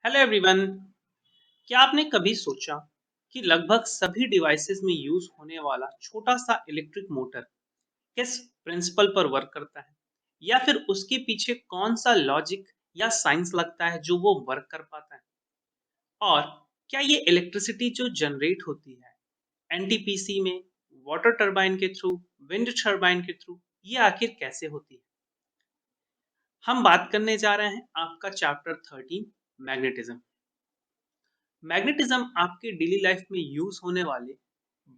Hello everyone. क्या आपने कभी सोचा कि लगभग सभी डिवाइसेस में यूज होने वाला छोटा सा इलेक्ट्रिक मोटर किस प्रिंसिपल पर वर्क करता है, या फिर उसके पीछे कौन सा लॉजिक या साइंस लगता है जो वो वर्क कर पाता है? और क्या ये इलेक्ट्रिसिटी जो जनरेट होती है एनटीपीसी में, वाटर टरबाइन के थ्रू, विंड टरबाइन के थ्रू, ये आखिर कैसे होती है? हम बात करने जा रहे हैं आपका चैप्टर 13, मैग्नेटिज्म। मैग्नेटिज्म आपके डेली लाइफ में यूज होने वाले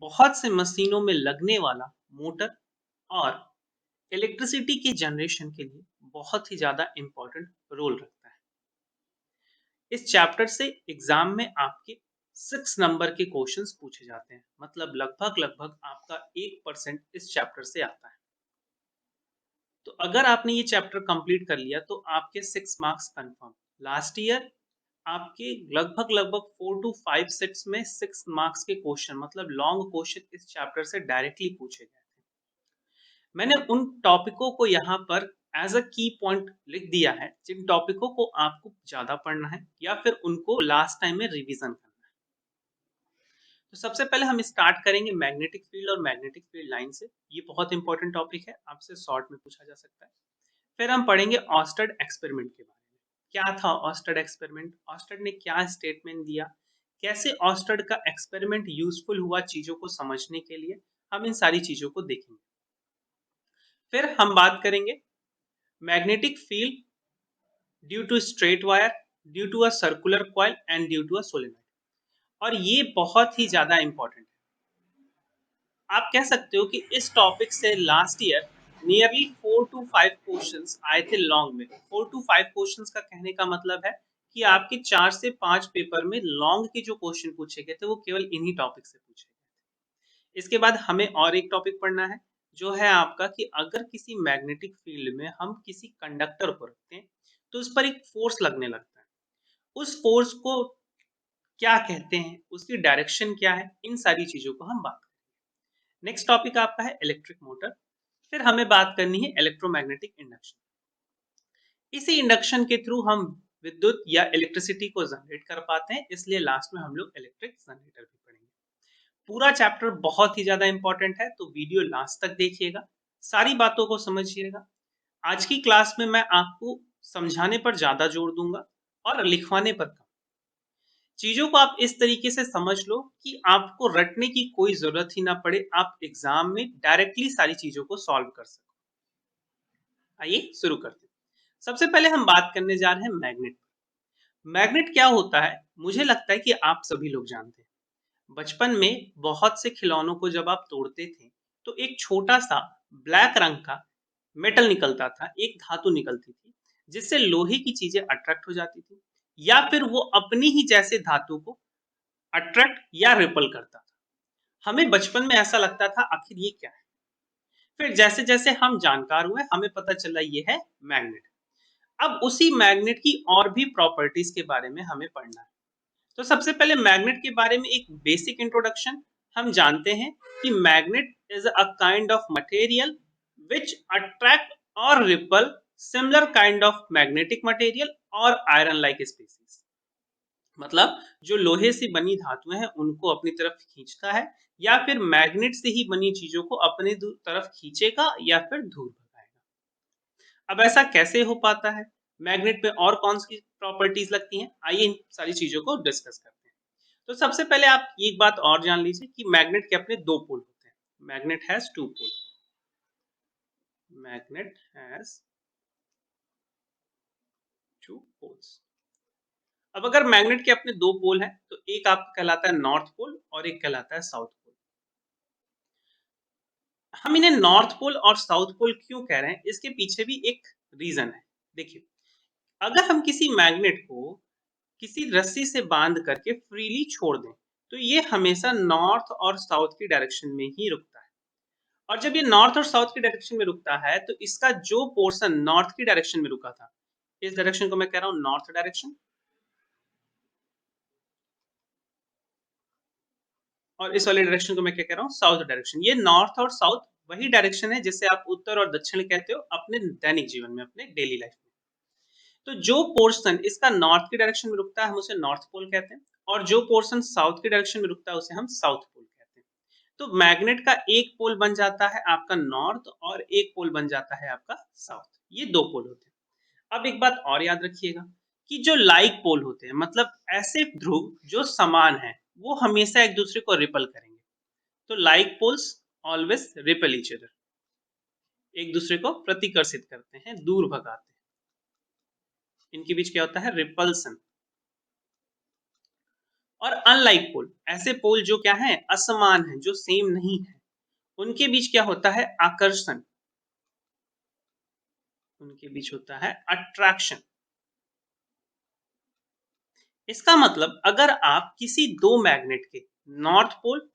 बहुत से मशीनों में लगने वाला मोटर और इलेक्ट्रिसिटी के जनरेशन के लिए बहुत ही ज्यादा इंपॉर्टेंट रोल रखता है। इस चैप्टर से एग्जाम में आपके 6 नंबर के क्वेश्चंस पूछे जाते हैं, मतलब लगभग लगभग आपका 1% इस चैप्टर से आता है। तो अगर आपने ये चैप्टर कंप्लीट कर लिया तो आपके 6 मार्क्स कंफर्म। लास्ट ईयर आपके लगभग लगभग 4 to 5 सेट्स में 6 मार्क्स के क्वेश्चन, मतलब लॉन्ग क्वेश्चन इस चैप्टर से डायरेक्टली पूछे गए थे। मैंने उन टॉपिकों को यहाँ पर एज अ की पॉइंट लिख दिया है जिन टॉपिकों को आपको ज्यादा पढ़ना है या फिर उनको लास्ट टाइम में रिवीजन करना है। तो सबसे पहले हम स्टार्ट करेंगे मैग्नेटिक फील्ड और मैग्नेटिक फील्ड लाइन से। ये बहुत इंपॉर्टेंट टॉपिक है, आपसे शॉर्ट में पूछा जा सकता है। फिर हम पढ़ेंगे ऑस्टर्ड एक्सपेरिमेंट के बारे में। क्या था ऑस्टर्ड एक्सपेरिमेंट, ऑस्टर्ड ने क्या स्टेटमेंट दिया, कैसे ऑस्टर्ड का एक्सपेरिमेंट यूजफुल हुआ चीजों को समझने के लिए, हम इन सारी चीजों को देखेंगे। फिर हम बात करेंगे magnetic field due to straight wire, due to a circular coil and due to a solenoid. और ये बहुत ही ज्यादा इंपॉर्टेंट है। आप कह सकते हो कि इस टॉपिक से last year nearly 4 to 5 questions आए थे लॉन्ग में। 4 to 5 क्वेश्चंस का कहने का मतलब है कि आपके 4 से 5 पेपर में लॉन्ग के जो क्वेश्चन पूछे गए थे वो केवल इन्हीं टॉपिक से पूछे गए। इसके बाद हमें और एक टॉपिक पढ़ना है जो है आपका कि अगर किसी मैग्नेटिक फील्ड में हम किसी कंडक्टर को रखते हैं तो उस पर एक फोर्स लगने लगता है। उस फोर्स को क्या कहते हैं, उसकी डायरेक्शन क्या है, इन सारी चीजों को हम बात। नेक्स्ट टॉपिक आपका है इलेक्ट्रिक मोटर। फिर हमें बात करनी है इलेक्ट्रोमैग्नेटिक इंडक्शन। इसी इंडक्शन के थ्रू हम विद्युत या इलेक्ट्रिसिटी को जनरेट कर पाते हैं, इसलिए लास्ट में हम लोग इलेक्ट्रिक जनरेटर भी पढ़ेंगे। पूरा चैप्टर बहुत ही ज्यादा इंपॉर्टेंट है, तो वीडियो लास्ट तक देखिएगा, सारी बातों को समझिएगा। आज की क्लास में मैं आपको समझाने पर ज्यादा जोर दूंगा और लिखवाने पर कम। चीजों को आप इस तरीके से समझ लो कि आपको रटने की कोई जरूरत ही ना पड़े, आप एग्जाम में डायरेक्टली सारी चीजों को सॉल्व कर सको। आइए शुरू करते हैं। सबसे पहले हम बात करने जा रहे हैं मैग्नेट। मैग्नेट क्या होता है, मुझे लगता है कि आप सभी लोग जानते हैं। बचपन में बहुत से खिलौनों को जब आप तोड़ते थे तो एक छोटा सा ब्लैक रंग का मेटल निकलता था, एक धातु निकलती थी जिससे लोहे की चीजें अट्रैक्ट हो जाती थी, या फिर वो अपनी ही जैसे धातु को अट्रैक्ट या रिपल करता था। हमें बचपन में ऐसा लगता था आखिर ये क्या है। फिर जैसे जैसे हम जानकार हुए हमें पता चला ये है मैग्नेट। अब उसी मैग्नेट की और भी प्रॉपर्टीज के बारे में हमें पढ़ना है। तो सबसे पहले मैग्नेट के बारे में एक बेसिक इंट्रोडक्शन। हम जानते हैं कि magnet is a kind of material which attract और repel similar kind of magnetic material और आयरन लाइक स्पीसीज। मतलब जो लोहे से बनी धातुएं हैं उनको अपनी तरफ खींचता है, या फिर मैग्नेट से ही बनी चीजों को अपने तरफ खींचेगा या फिर दूर भगाएगा। अब ऐसा कैसे हो पाता है, मैग्नेट में और कौन सी प्रॉपर्टीज लगती हैं, आइए इन सारी चीजों को डिस्कस करते हैं। तो सबसे पहले आप एक बात और जान लीजिए कि मैग्नेट के अपने दो पोल होते हैं। Magnet has two pole. Magnet has two poles. अब अगर मैग्नेट के अपने दो पोल हैं तो एक आपका कहलाता है नॉर्थ पोल और एक कहलाता है साउथ पोल। हम इन्हें नॉर्थ पोल और साउथ पोल क्यों कह रहे हैं, इसके पीछे भी एक रीजन है। देखिए, अगर हम किसी मैग्नेट को किसी रस्सी से बांध करके फ्रीली छोड़ दें तो ये हमेशा नॉर्थ और साउथ की डायरेक्शन में ही रुकता है। और जब ये नॉर्थ और साउथ की डायरेक्शन में रुकता है तो इसका जो पोर्शन नॉर्थ की डायरेक्शन में रुका था, इस डायरेक्शन को मैं कह रहा हूं नॉर्थ डायरेक्शन, और इस वाले डायरेक्शन को मैं क्या कह रहा हूँ, साउथ डायरेक्शन। ये नॉर्थ और साउथ वही डायरेक्शन है जिसे आप उत्तर और दक्षिण कहते हो अपने दैनिक जीवन में, अपने डेली लाइफ में। तो जो पोर्शन इसका नॉर्थ की डायरेक्शन में रुकता है हम उसे नॉर्थ पोल कहते हैं, और जो पोर्शन साउथ की डायरेक्शन में रुकता है उसे हम साउथ पोल कहते हैं। तो मैग्नेट का एक पोल बन जाता है आपका नॉर्थ और एक पोल बन जाता है आपका साउथ, ये दो पोल होते हैं। अब एक बात और याद रखिएगा कि जो लाइक पोल होते हैं, मतलब ऐसे ध्रुव जो समान हैं, वो हमेशा एक दूसरे को रिपल करेंगे। तो like poles always repel each other, एक दूसरे को प्रतिकर्षित करते हैं, दूर भगाते हैं। इनके बीच क्या होता है? रिपल्सन। और अनलाइक पोल, ऐसे पोल जो क्या है? असमान है, जो सेम नहीं है, उनके बीच क्या होता है? आकर्षण। उनके बीच होता है अट्रैक्शन। इसका मतलब अगर आप किसी दो मैग्नेट के नॉर्थ पोल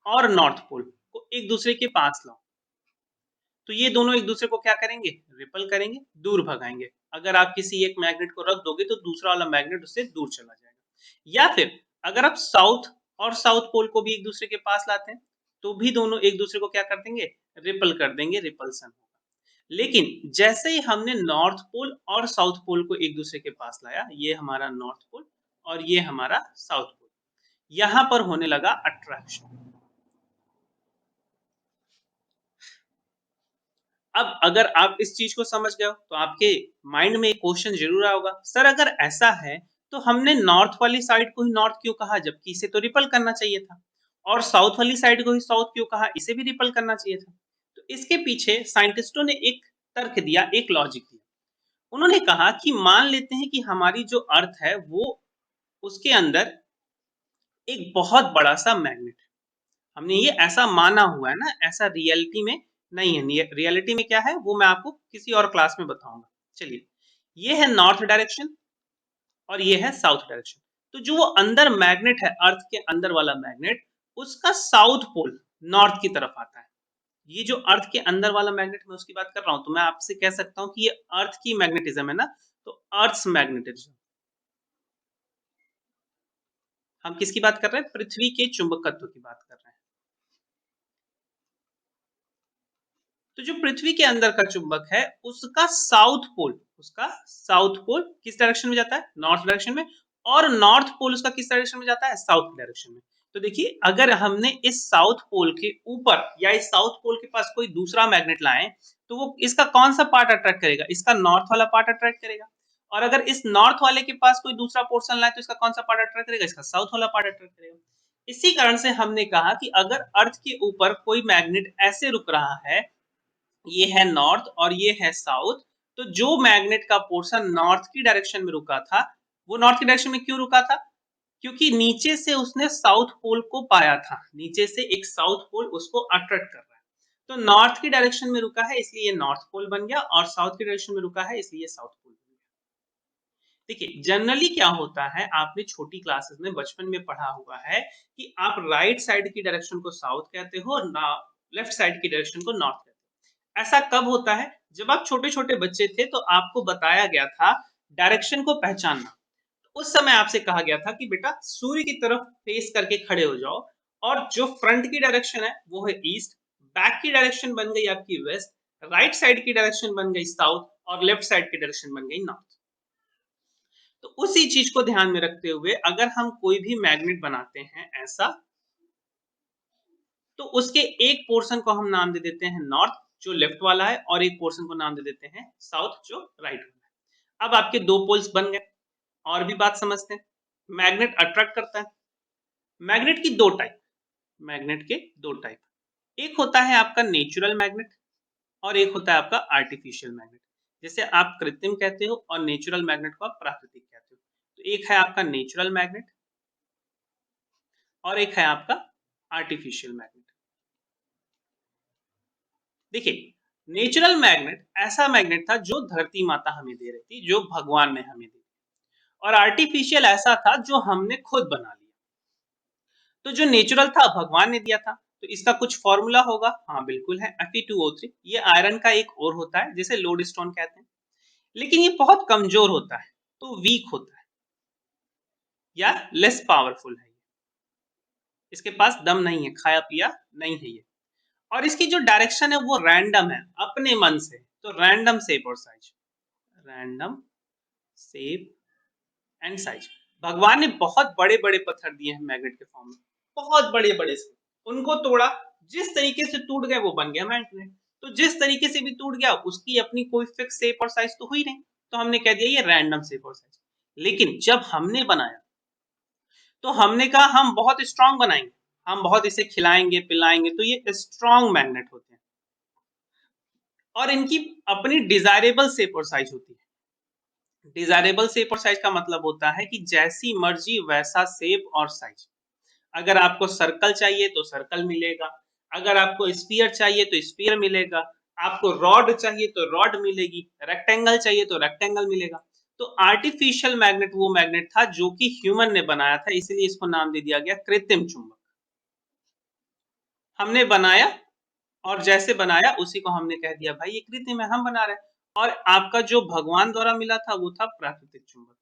और नॉर्थ पोल को एक दूसरे के पास लाओ, तो ये दोनों एक दूसरे को क्या करेंगे? रिपल करेंगे, दूर भगाएंगे। अगर आप किसी एक मैग्नेट को रख दोगे तो दूसरा वाला मैग्नेट उससे दूर चला जाएगा। या फिर अगर आप साउथ और साउथ पोल को भी एक दूसरे के पास लाते हैं, तो भी दोनों एक दूसरे को क्या कर देंगे? रिपल कर देंगे, रिपल्सन होगा। लेकिन जैसे ही हमने नॉर्थ पोल और साउथ पोल को एक दूसरे के पास लाया, ये हमारा नॉर्थ पोल और ये हमारा साउथ पोल, यहां पर होने लगा अट्रैक्शन। अब अगर आप इस चीज को समझ गए हो तो आपके माइंड में एक क्वेश्चन जरूर आया होगा, सर अगर ऐसा है तो हमने नॉर्थ वाली साइड को ही नॉर्थ क्यों कहा, जबकि इसे तो रिपल करना चाहिए था, और साउथ वाली साइड को ही साउथ क्यों कहा, इसे भी रिपल करना चाहिए था। तो इसके पीछे साइंटिस्टों ने एक तर्क दिया, एक लॉजिक दिया। उन्होंने कहा कि मान लेते हैं कि हमारी जो अर्थ है वो, उसके अंदर एक बहुत बड़ा सा मैग्नेट है। हमने ये ऐसा माना हुआ है ना, ऐसा रियलिटी में नहीं है। रियलिटी में क्या है वो मैं आपको किसी और क्लास में बताऊंगा। चलिए, ये है नॉर्थ डायरेक्शन और ये है साउथ डायरेक्शन। तो जो वो अंदर मैग्नेट है, अर्थ के अंदर वाला मैग्नेट, उसका साउथ पोल नॉर्थ की तरफ आता है। ये जो अर्थ के अंदर वाला मैग्नेट मैं उसकी बात कर रहा हूं, तो मैं आपसे कह सकता हूं कि ये अर्थ की मैग्नेटिज्म है ना, तो अर्थ मैग्नेटिज्म। हम किसकी बात कर रहे हैं? पृथ्वी के चुंबकत्व की बात कर रहे हैं। तो जो पृथ्वी के अंदर का चुंबक है, उसका साउथ पोल किस डायरेक्शन में जाता है? नॉर्थ डायरेक्शन में। और नॉर्थ पोल उसका किस डायरेक्शन में जाता है? साउथ डायरेक्शन में। तो देखिए, अगर हमने इस साउथ पोल के ऊपर या इस साउथ पोल के पास कोई दूसरा मैग्नेट लाए, तो वो इसका कौन सा पार्ट अट्रैक्ट करेगा? इसका नॉर्थ वाला पार्ट अट्रैक्ट करेगा। और अगर इस नॉर्थ वाले के पास कोई दूसरा पोर्शन लाए, तो इसका कौन सा पार्ट अट्रैक्ट करेगा? इसका साउथ वाला पार्ट अट्रैक्ट करेगा। इसी कारण से हमने कहा कि अगर अर्थ के ऊपर कोई मैग्नेट ऐसे रुक रहा है, ये है नॉर्थ और ये है साउथ, तो जो मैग्नेट का पोर्शन नॉर्थ की डायरेक्शन में रुका था, वो नॉर्थ की डायरेक्शन में क्यों रुका था? क्योंकि नीचे से उसने साउथ पोल को पाया था, नीचे से एक साउथ पोल उसको अट्रैक्ट कर रहा है। तो नॉर्थ की डायरेक्शन में रुका है इसलिए ये नॉर्थ पोल बन गया, और साउथ की डायरेक्शन में रुका है इसलिए ये साउथ पोल बन गया। देखिए, जनरली क्या होता है, आपने छोटी क्लासेस में बचपन में पढ़ा हुआ है कि आप राइट साइड की डायरेक्शन को साउथ कहते हो, ना लेफ्ट साइड की डायरेक्शन को नॉर्थ कहते हो। ऐसा कब होता है? जब आप छोटे छोटे बच्चे थे तो आपको बताया गया था डायरेक्शन को पहचानना। तो उस समय आपसे कहा गया था कि बेटा सूर्य की तरफ फेस करके खड़े हो जाओ, और जो फ्रंट की डायरेक्शन है वो है ईस्ट, बैक की डायरेक्शन बन गई आपकी वेस्ट, राइट साइड की डायरेक्शन बन गई साउथ, और लेफ्ट साइड की डायरेक्शन बन गई नॉर्थ। तो उसी चीज को ध्यान में रखते हुए अगर हम कोई भी मैग्नेट बनाते हैं ऐसा, तो उसके एक पोर्शन को हम नाम दे देते हैं नॉर्थ, जो लेफ्ट वाला है, और एक पोर्शन को नाम दे देते हैं साउथ, जो राइट वाला है। अब आपके दो पोल्स बन गए। और भी बात समझते हैं। मैग्नेट अट्रैक्ट करता है। मैग्नेट की दो टाइप, मैग्नेट के दो टाइप, एक होता है आपका नेचुरल मैग्नेट और एक होता है आपका आर्टिफिशियल मैग्नेट। जैसे आप कृत्रिम कहते हो और नेचुरल मैग्नेट को आप प्राकृतिक कहते हो। तो एक है आपका नेचुरल मैग्नेट और एक है आपका आर्टिफिशियल मैग्नेट। देखिए, नेचुरल मैग्नेट ऐसा मैग्नेट था जो धरती माता हमें दे रही थी, जो भगवान ने हमें दी, और आर्टिफिशियल ऐसा था जो हमने खुद बना लिया। तो जो नेचुरल था भगवान ने दिया था, तो इसका कुछ फॉर्मूला होगा। हाँ बिल्कुल है, Fe2O3। ये आयरन का एक और होता है जिसे लोड स्टोन कहते हैं, लेकिन ये बहुत कमजोर होता है, तो वीक होता है या लेस पावरफुल है। इसके पास दम नहीं है, खाया पिया नहीं है ये। और इसकी जो डायरेक्शन है वो रैंडम है, अपने मन से। तो रैंडम शेप और size, random shape and size. भगवान ने बहुत बड़े बड़े पत्थर दिए हैं मैग्नेट के फॉर्म में, बहुत बड़े बड़े से, उनको तोड़ा, जिस तरीके से टूट गए वो बन गया मैग्नेट। तो जिस तरीके से भी टूट गया उसकी अपनी कोई फिक्स शेप और साइज तो हुई नहीं, तो हमने कह दिया ये रैंडम शेप और साइज। लेकिन जब हमने बनाया तो हमने कहा हम बहुत स्ट्रांग बनाएंगे, हम बहुत इसे खिलाएंगे पिलाएंगे तो ये स्ट्रांग मैग्नेट होते हैं और इनकी अपनी डिजायरेबल शेप और साइज होती है। डिजायरेबल शेप और साइज का मतलब होता है कि जैसी मर्जी वैसा शेप और साइज। अगर आपको सर्कल चाहिए तो सर्कल मिलेगा, अगर आपको स्फीयर चाहिए तो स्फीयर मिलेगा, आपको रॉड चाहिए तो रॉड मिलेगी, रेक्टेंगल चाहिए तो रेक्टेंगल मिलेगा। तो आर्टिफिशियल मैग्नेट वो मैग्नेट था जो कि ह्यूमन ने बनाया था, इसीलिए इसको नाम दे दिया गया कृत्रिम चुंबक। हमने बनाया और जैसे बनाया उसी को हमने कह दिया भाई ये कृत्रिम है, हम बना रहे हैं। और आपका जो भगवान द्वारा मिला था वो था प्राकृतिक चुंबक।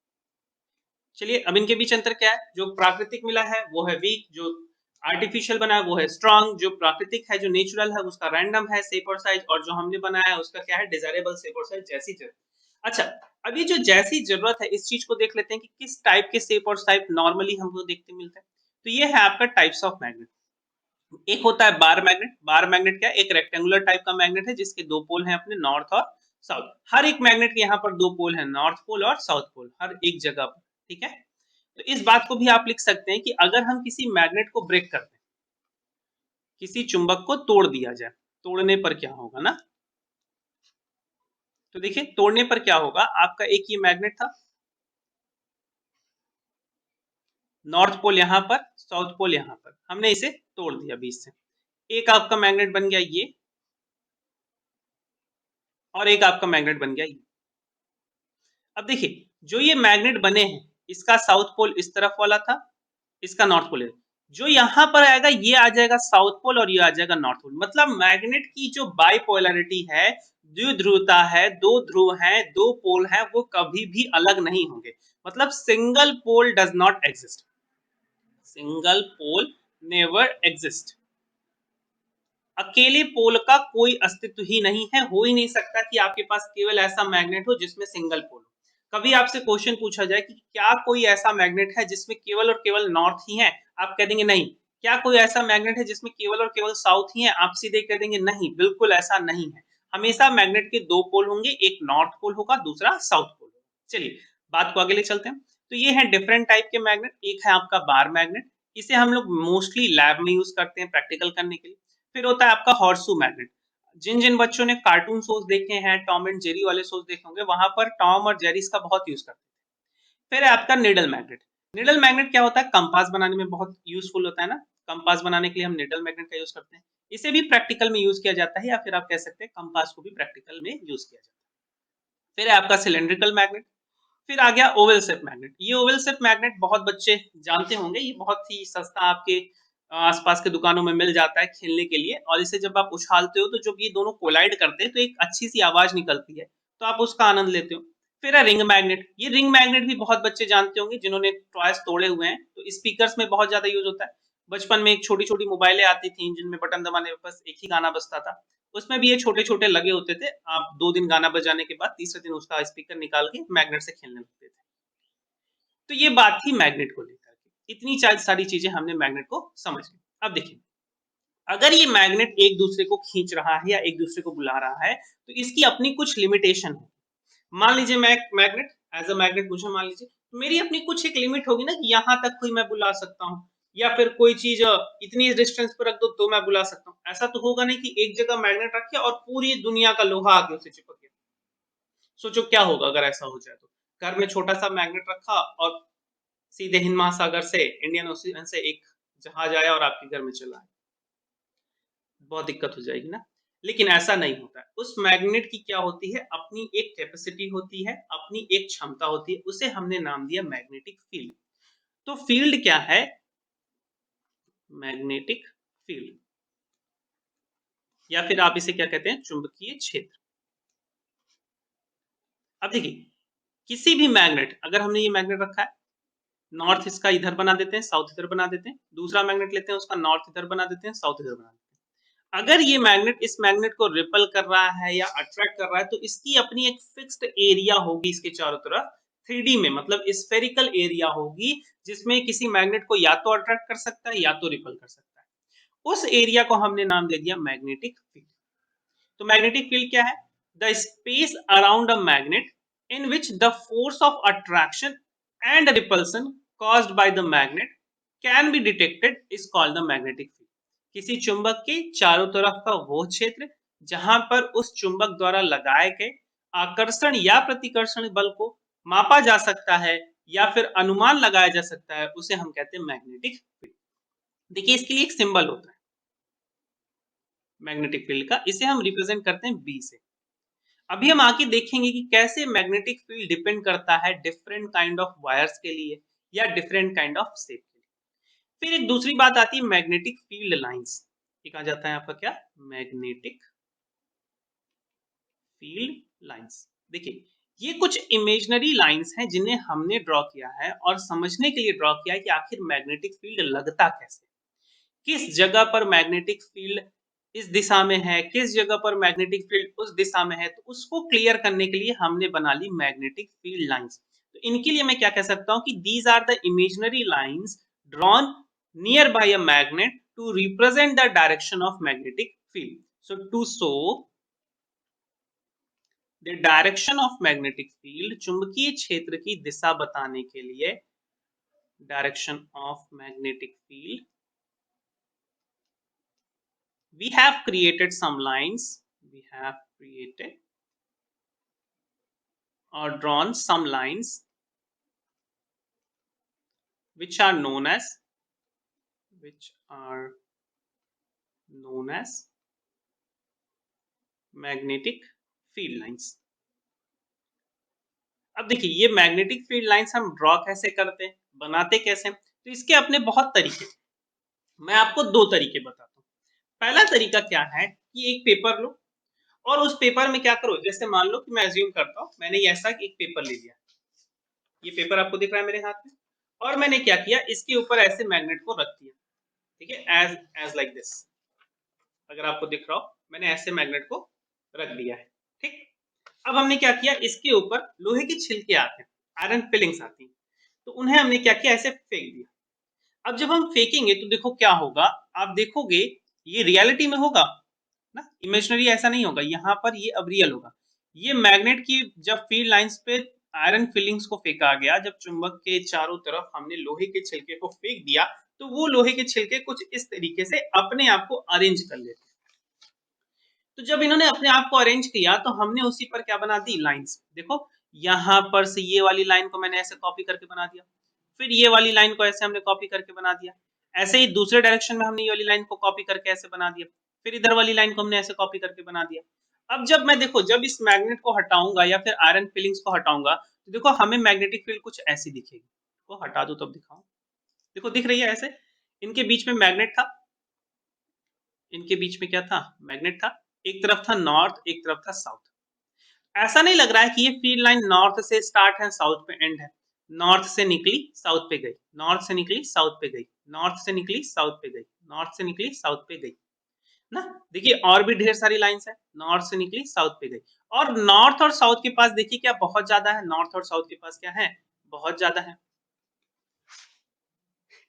चलिए अब इनके बीच अंतर क्या है, जो प्राकृतिक मिला है वो है वीक, जो आर्टिफिशियल बना है वो है स्ट्रांग, जो प्राकृतिक है जो नेचुरल है उसका रैंडम है शेप और साइज, और जो हमने बनाया है उसका क्या है डिजायरेबल शेप और साइज जैसी जरूरत। अच्छा, अभी जो जैसी जरूरत है इस चीज को देख लेते हैं कि किस टाइप के शेप और साइज नॉर्मली हमको देखते मिलते हैं। तो ये है आपका टाइप्स ऑफ मैग्नेट। एक होता है बार मैग्नेट। बार मैग्नेट क्या है, एक रेक्टेंगुलर टाइप का मैग्नेट है जिसके दो पोल हैं अपने नॉर्थ और साउथ। हर एक मैग्नेट के यहाँ पर दो पोल हैं, नॉर्थ पोल और साउथ पोल, हर एक जगह पर। ठीक है, तो इस बात को भी आप लिख सकते हैं कि अगर हम किसी मैग्नेट को ब्रेक कर दें, किसी चुंबक को तोड़ दिया जाए, तोड़ने पर क्या होगा ना। तो देखिए तोड़ने पर क्या होगा, आपका एक ये मैग्नेट था, नॉर्थ पोल यहाँ पर, साउथ पोल यहाँ पर, हमने इसे तोड़ दिया बीच से। एक आपका मैग्नेट बन गया ये, और एक आपका मैग्नेट बन गया ये। अब देखिए जो ये मैग्नेट बने हैं, इसका साउथ पोल इस तरफ वाला था, इसका नॉर्थ पोल है। जो यहाँ पर आएगा ये आ जाएगा साउथ पोल और ये आ जाएगा नॉर्थ पोल। मतलब मैग्नेट की जो बाइपोलैरिटी है, द्विध्रुवता है, दो ध्रुव हैं, दो पोल हैं, वो कभी भी अलग नहीं होंगे। मतलब single pole does not exist, single pole never exist. अकेले पोल का कोई अस्तित्व ही नहीं है, हो ही नहीं सकता कि आपके पास केवल ऐसा मैग्नेट हो जिसमें सिंगल पोल हो। कभी आपसे क्वेश्चन पूछा जाए कि क्या कोई ऐसा मैग्नेट है जिसमें केवल और केवल नॉर्थ ही है, आप कह देंगे नहीं। क्या कोई ऐसा मैग्नेट है जिसमें केवल और केवल साउथ ही है, आप सीधे कह देंगे नहीं, बिल्कुल ऐसा नहीं है। हमेशा मैग्नेट के दो पोल होंगे, एक नॉर्थ पोल होगा दूसरा साउथ पोल होगा। चलिए बात को आगे ले चलते हैं। तो ये है डिफरेंट टाइप के मैग्नेट। एक है आपका बार मैग्नेट, इसे हम लोग मोस्टली लैब में यूज करते हैं प्रैक्टिकल करने के लिए। फिर होता है आपका हॉर्सू मैग्नेट। जिन जिन बच्चों ने कार्टून शोज देखे हैं, टॉम एंड जेरी वाले शोज देखे होंगे, वहां पर टॉम और जेरी इसका बहुत यूज करते हैं। फिर है आपका निडल मैग्नेट। निडल मैग्नेट क्या होता है, कंपास बनाने में बहुत यूजफुल होता है ना, कंपास बनाने के लिए हम निडल मैग्नेट का यूज करते हैं। इसे भी प्रैक्टिकल में यूज किया जाता है, या फिर आप कह सकते हैं कंपास को भी प्रैक्टिकल में यूज किया जाता है। फिर है आपका सिलेंड्रिकल मैग्नेट। फिर आ गया ओवल शेप मैग्नेट। ये ओवल शेप मैग्नेट बहुत बच्चे जानते होंगे, ये बहुत ही सस्ता आपके आसपास के दुकानों में मिल जाता है खेलने के लिए, और इसे जब आप उछालते हो तो जब ये दोनों कोलाइड करते हैं तो एक अच्छी सी आवाज निकलती है, तो आप उसका आनंद लेते हो। फिर है रिंग मैग्नेट। ये रिंग मैग्नेट भी बहुत बच्चे जानते होंगे जिन्होंने टॉयज तोड़े हुए हैं, तो स्पीकर्स में बहुत ज्यादा यूज होता है। बचपन में एक छोटी छोटी मोबाइलें आती थी जिनमें बटन दबाने पर बस एक ही गाना बजता था, उसमें भी ये छोटे छोटे लगे होते थे। आप 2 दिन गाना बजाने के बाद तीसरे दिन उसका स्पीकर निकाल के मैग्नेट से खेलने लगते थे। तो ये बात थी मैग्नेट को लेकर के। इतनी सारी चीजें हमने मैग्नेट को समझ ली। अब देखिए अगर ये मैग्नेट एक दूसरे को खींच रहा है या एक दूसरे को बुला रहा है तो इसकी अपनी कुछ लिमिटेशन है। मान लीजिए मैं मैग्नेट, एज अ मैग्नेट मुझे मान लीजिए, मेरी अपनी कुछ एक लिमिट होगी ना कि यहाँ तक कोई मैं बुला सकता हूँ, या फिर कोई चीज इतनी डिस्टेंस पर रख दो तो मैं बुला सकता हूँ। ऐसा तो होगा नहीं कि एक जगह मैग्नेट रखे और पूरी दुनिया का लोहा आके उसे चिपक गया। सोचो क्या होगा अगर ऐसा हो जाए। तो घर में छोटा सा मैग्नेट रखा और सीधे हिंद महासागर से, इंडियन ओशियन से एक जहाज आया और आपके घर में चला आया, बहुत दिक्कत हो जाएगी ना। लेकिन ऐसा नहीं होता है। उस मैग्नेट की क्या होती है, अपनी एक कैपेसिटी होती है, अपनी एक क्षमता होती है, उसे हमने नाम दिया मैग्नेटिक फील्ड। तो फील्ड क्या है, मैग्नेटिक फील्ड, या फिर आप इसे क्या कहते हैं, चुंबकीय क्षेत्र। अब देखिए किसी भी मैग्नेट, अगर हमने ये मैग्नेट रखा है, नॉर्थ इसका इधर बना देते हैं, साउथ इधर बना देते हैं, दूसरा मैग्नेट लेते हैं उसका नॉर्थ इधर बना देते हैं, साउथ इधर बना देते हैं। अगर ये मैग्नेट इस मैग्नेट को रिपल कर रहा है या अट्रैक्ट कर रहा है तो इसकी अपनी एक फिक्स्ड एरिया होगी इसके चारों तरफ, 3D में, मतलब स्फेरिकल एरिया होगी जिसमें किसी मैग्नेट को या तो अट्रैक्ट कर सकता है या तो रिपल कर सकता है। उस एरिया को हमने नाम दे दिया मैग्नेटिक फील्ड। तो मैग्नेटिक फील्ड क्या है? The space around a magnet in which the force of attraction and repulsion caused by the magnet can be detected is called the magnetic field. किसी चुंबक के चारों तरफ का वो क्षेत्र जहां पर उस चुंबक द्वारा लगाए गए आकर्षण या प्रतिकर्षण बल को मापा जा सकता है या फिर अनुमान लगाया जा सकता है, उसे हम कहते हैं मैग्नेटिक फील्ड। देखिए इसके लिए एक सिंबल होता है मैग्नेटिक फील्ड का, इसे हम रिप्रेजेंट करते हैं बी से। अभी हम आगे देखेंगे कि कैसे मैग्नेटिक फील्ड डिपेंड करता है डिफरेंट काइंड ऑफ वायर्स के लिए या डिफरेंट काइंड ऑफ शेप के लिए। फिर एक दूसरी बात आती है मैग्नेटिक फील्ड लाइंस। ये कहा जाता है आपका क्या? Magnetic field lines. देखिए ये कुछ इमेजिनरी लाइंस हैं जिन्हें हमने ड्रॉ किया है और समझने के लिए ड्रॉ किया है कि आखिर मैग्नेटिक फील्ड लगता कैसे, किस जगह पर मैग्नेटिक फील्ड इस दिशा में है, किस जगह पर मैग्नेटिक फील्ड उस दिशा में है। तो उसको क्लियर करने के लिए हमने बना ली मैग्नेटिक फील्ड लाइंस। तो इनके लिए मैं क्या कह सकता हूं कि these are the imaginary lines drawn nearby a magnet to represent the direction of magnetic field. So to show the direction of magnetic field, चुंबकीय क्षेत्र की दिशा बताने के लिए, direction of magnetic field, we have created some lines, we have created or drawn some lines which are known as magnetic field lines। अब देखिए ये मैग्नेटिक फील्ड लाइंस हम ड्रॉ कैसे करते हैं, बनाते कैसे हैं? तो इसके अपने बहुत तरीके, मैं आपको दो तरीके बताता हूँ। पहला तरीका क्या है कि एक पेपर लो और उस पेपर में क्या करो, जैसे मान लो कि मैं अज्यूम करता हूँ मैंने ऐसा एक पेपर ले लिया, ये पेपर आपको दिख रहा है मेरे हाथ में, और मैंने क्या किया इसके ऊपर ऐसे मैग्नेट को रख दिया, ठीक है, एज एज लाइक दिस। अगर आपको दिख रहा हो मैंने ऐसे मैग्नेट को रख दिया है, ठीक। अब हमने क्या किया, इसके ऊपर लोहे के छिलके आते हैं, आयरन फिलिंग्स आती हैं, तो उन्हें हमने क्या किया, ऐसे फेंक दिया। अब जब हम फेंकेंगे तो देखो क्या होगा, आप देखोगे ये रियलिटी में होगा ना, इमेजिनरी ऐसा नहीं होगा, यहाँ पर ये अब रियल होगा। ये मैग्नेट की जब फील्ड लाइंस पे आयरन फिलिंग्स को फेंका गया, जब चुंबक के चारों तरफ हमने लोहे के छिलके को फेंक दिया, तो वो लोहे के छिलके कुछ इस तरीके से अपने आप को अरेंज कर लेते। तो जब इन्होंने अपने आप को अरेंज किया तो हमने उसी पर क्या बना दी, लाइंस। देखो यहाँ पर से ये वाली लाइन को मैंने ऐसे कॉपी करके बना दिया, फिर ये वाली लाइन को ऐसे हमने कॉपी करके बना दिया, ऐसे ही दूसरे डायरेक्शन में हमने ये वाली लाइन को कॉपी करके ऐसे बना दिया, फिर इधर वाली लाइन को हमने ऐसे कॉपी करके बना दिया। अब जब मैं देखो जब इस मैग्नेट को हटाऊंगा या फिर आयरन फिलिंग्स को हटाऊंगा तो देखो हमें मैग्नेटिक फील्ड कुछ ऐसी दिखेगी। को हटा दो तब दिखाऊं, देखो दिख रही है ऐसे, इनके बीच में मैग्नेट था, इनके बीच में क्या था, मैग्नेट था, एक तरफ था नॉर्थ एक तरफ था साउथ। ऐसा नहीं लग रहा है कि ये फील्ड लाइन नॉर्थ से स्टार्ट है साउथ पे एंड है, नॉर्थ से निकली साउथ पे गई, नॉर्थ से निकली साउथ पे गई, नॉर्थ से निकली साउथ पे गई, नॉर्थ से निकली साउथ पे गई ना। देखिए और भी ढेर सारी लाइंस है, नॉर्थ से निकली साउथ पे गई, और नॉर्थ और साउथ के पास देखिए क्या बहुत ज्यादा है, नॉर्थ और साउथ के पास क्या है, बहुत ज्यादा है।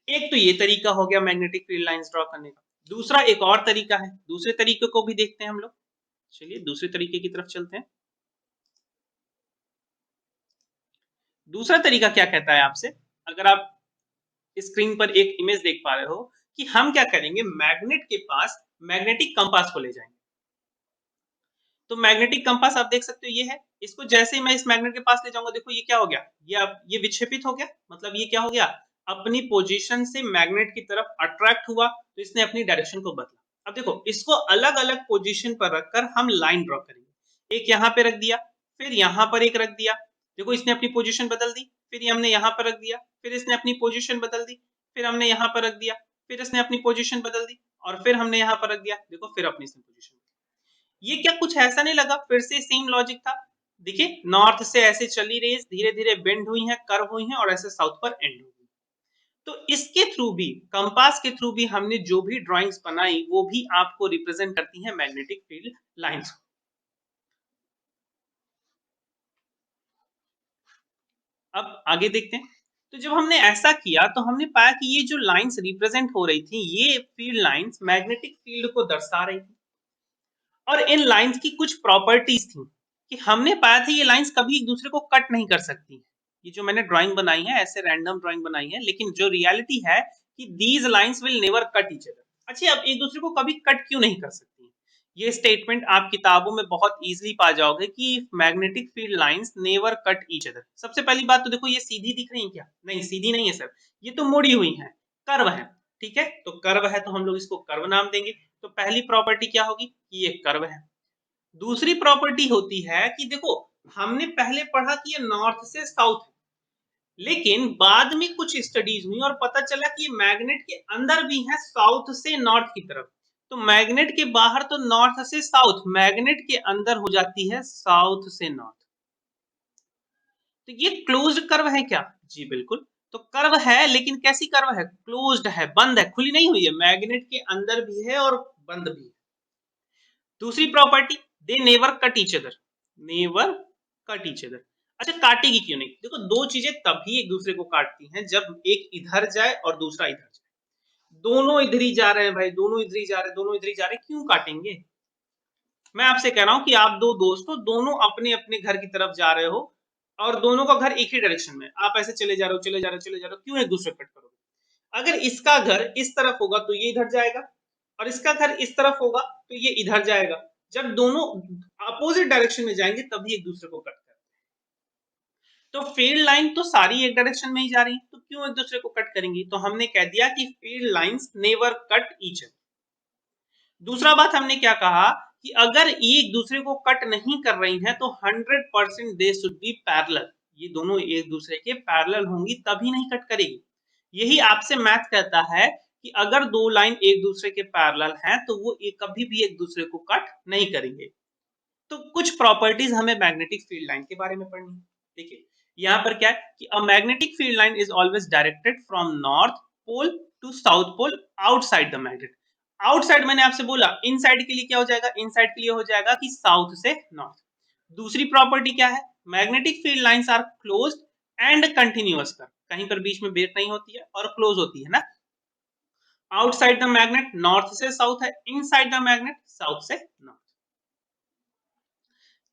एक तो ये तरीका हो गया मैग्नेटिक फील्ड लाइंस ड्रॉ करने का। दूसरा एक और तरीका है, दूसरे तरीके को भी देखते हैं हम लोग। चलिए दूसरे तरीके की तरफ चलते हैं। दूसरा तरीका क्या कहता है आपसे, अगर आप स्क्रीन पर एक इमेज देख पा रहे हो कि हम क्या करेंगे, मैग्नेट के पास मैग्नेटिक कंपास को ले जाएंगे। तो मैग्नेटिक कंपास आप देख सकते हो ये है, इसको जैसे ही मैं इस मैग्नेट के पास ले जाऊंगा देखो ये क्या हो गया, ये विक्षेपित हो गया, मतलब ये क्या हो गया, अपनी पोजीशन से मैग्नेट की तरफ अट्रैक्ट हुआ, तो इसने अपनी डायरेक्शन को बदला। अब देखो इसको अलग अलग पोजीशन पर रखकर हम लाइन ड्रॉ करेंगे, एक यहाँ पे रख दिया, फिर यहाँ पर एक रख दिया, देखो इसने अपनी पोजीशन बदल दी, फिर हमने यहाँ पर रख दिया, फिर इसने अपनी पोजीशन बदल दी, फिर हमने यहाँ पर रख दिया, फिर इसने अपनी पोजीशन बदल दी, और फिर हमने यहाँ पर रख दिया, देखो फिर अपनी पोजीशन। ये क्या कुछ ऐसा नहीं लगा, फिर से सेम लॉजिक था। देखिए नॉर्थ से ऐसे चली रही है, धीरे धीरे बेंड हुई है, कर्व हुई है, और ऐसे साउथ पर एंड हो गई। तो इसके थ्रू भी, कंपास के थ्रू भी हमने जो भी ड्राइंग्स बनाई वो भी आपको रिप्रेजेंट करती है मैग्नेटिक फील्ड लाइंस। अब आगे देखते हैं। तो जब हमने ऐसा किया तो हमने पाया कि ये जो लाइंस रिप्रेजेंट हो रही थी, ये फील्ड लाइंस मैग्नेटिक फील्ड को दर्शा रही थी। और इन लाइंस की कुछ प्रॉपर्टीज थी कि हमने पाया था ये लाइंस कभी एक दूसरे को कट नहीं कर सकती। ये जो मैंने ड्राइंग बनाई है, ऐसे रैंडम ड्राइंग बनाई है, लेकिन जो रियलिटी है कि these lines will never cut each other. अच्छा, अब एक दूसरे को कभी कट क्यों नहीं कर सकती? ये स्टेटमेंट आप किताबों में बहुत इजीली पा जाओगे कि magnetic field lines never cut each other. सबसे पहली बात तो देखो, ये सीधी दिख रही है क्या? नहीं, सीधी नहीं है सर, ये तो मुड़ी हुई है, कर्व है। ठीक है, तो कर्व है तो हम लोग इसको कर्व नाम देंगे। तो पहली प्रॉपर्टी क्या होगी कि ये कर्व है। दूसरी प्रॉपर्टी होती है कि देखो, हमने पहले पढ़ा कि ये नॉर्थ से साउथ है, लेकिन बाद में कुछ स्टडीज हुई और पता चला कि ये मैग्नेट के अंदर भी है साउथ से नॉर्थ की तरफ। तो मैग्नेट के बाहर तो नॉर्थ से साउथ, मैग्नेट के अंदर हो जाती है साउथ से नॉर्थ। तो ये क्लोज्ड कर्व है क्या? जी बिल्कुल। तो कर्व है, लेकिन कैसी कर्व है? क्लोज्ड है, बंद है, खुली नहीं हुई है, मैग्नेट के अंदर भी है और बंद भी है। दूसरी property, they never cut each other, never cut each other. अच्छा, काटेगी क्यों नहीं? देखो, दो चीजें तभी एक दूसरे को काटती हैं जब एक इधर जाए और दूसरा इधर जाए। दोनों इधर ही जा रहे हैं भाई, दोनों इधर ही जा रहे हैं, दोनों इधर ही जा रहे हैं, क्यों काटेंगे? मैं आपसे कह रहा हूं कि आप दो दोस्त हो, दोनों अपने अपने घर की तरफ जा रहे हो और दोनों का घर एक ही डायरेक्शन में, आप ऐसे चले जा रहे हो, चले जा रहे हो, चले जा रहे हो, क्यों एक दूसरे को कट करोगे? अगर इसका घर इस तरफ होगा तो ये इधर जाएगा, और इसका घर इस तरफ होगा तो ये इधर जाएगा। जब दोनों अपोजिट डायरेक्शन में जाएंगे तभी एक दूसरे को कट करते हैं। तो फील्ड लाइन तो सारी एक डायरेक्शन में ही जा रही है, तो क्यों एक दूसरे को कट करेंगी? तो हमने कह दिया कि field lines never cut each other. दूसरा बात हमने क्या कहा कि अगर ये एक दूसरे को कट नहीं कर रही हैं तो 100% दे शुड बी पैरेलल। ये दोनों एक दूसरे के पैरेलल होंगी तभी नहीं कट करेगी। यही आपसे मैथ कहता है कि अगर दो लाइन एक दूसरे के पैरेलल हैं तो वो कभी भी एक दूसरे को कट नहीं करेंगे। तो कुछ प्रॉपर्टीज हमें मैग्नेटिक फील्ड लाइन के बारे में पढ़नी है। देखिए, यहाँ पर क्या है कि a magnetic field line is always directed from north pole to south pole outside the magnet. Outside मैंने आपसे बोला, इनसाइड के लिए क्या हो जाएगा? इनसाइड के लिए हो जाएगा कि साउथ से नॉर्थ। दूसरी प्रॉपर्टी क्या है? Magnetic field lines are closed and continuous कर, कहीं पर बीच में ब्रेक नहीं होती है और क्लोज होती है ना। आउटसाइड द मैग्नेट नॉर्थ से साउथ है, इनसाइड द मैग्नेट साउथ से नॉर्थ।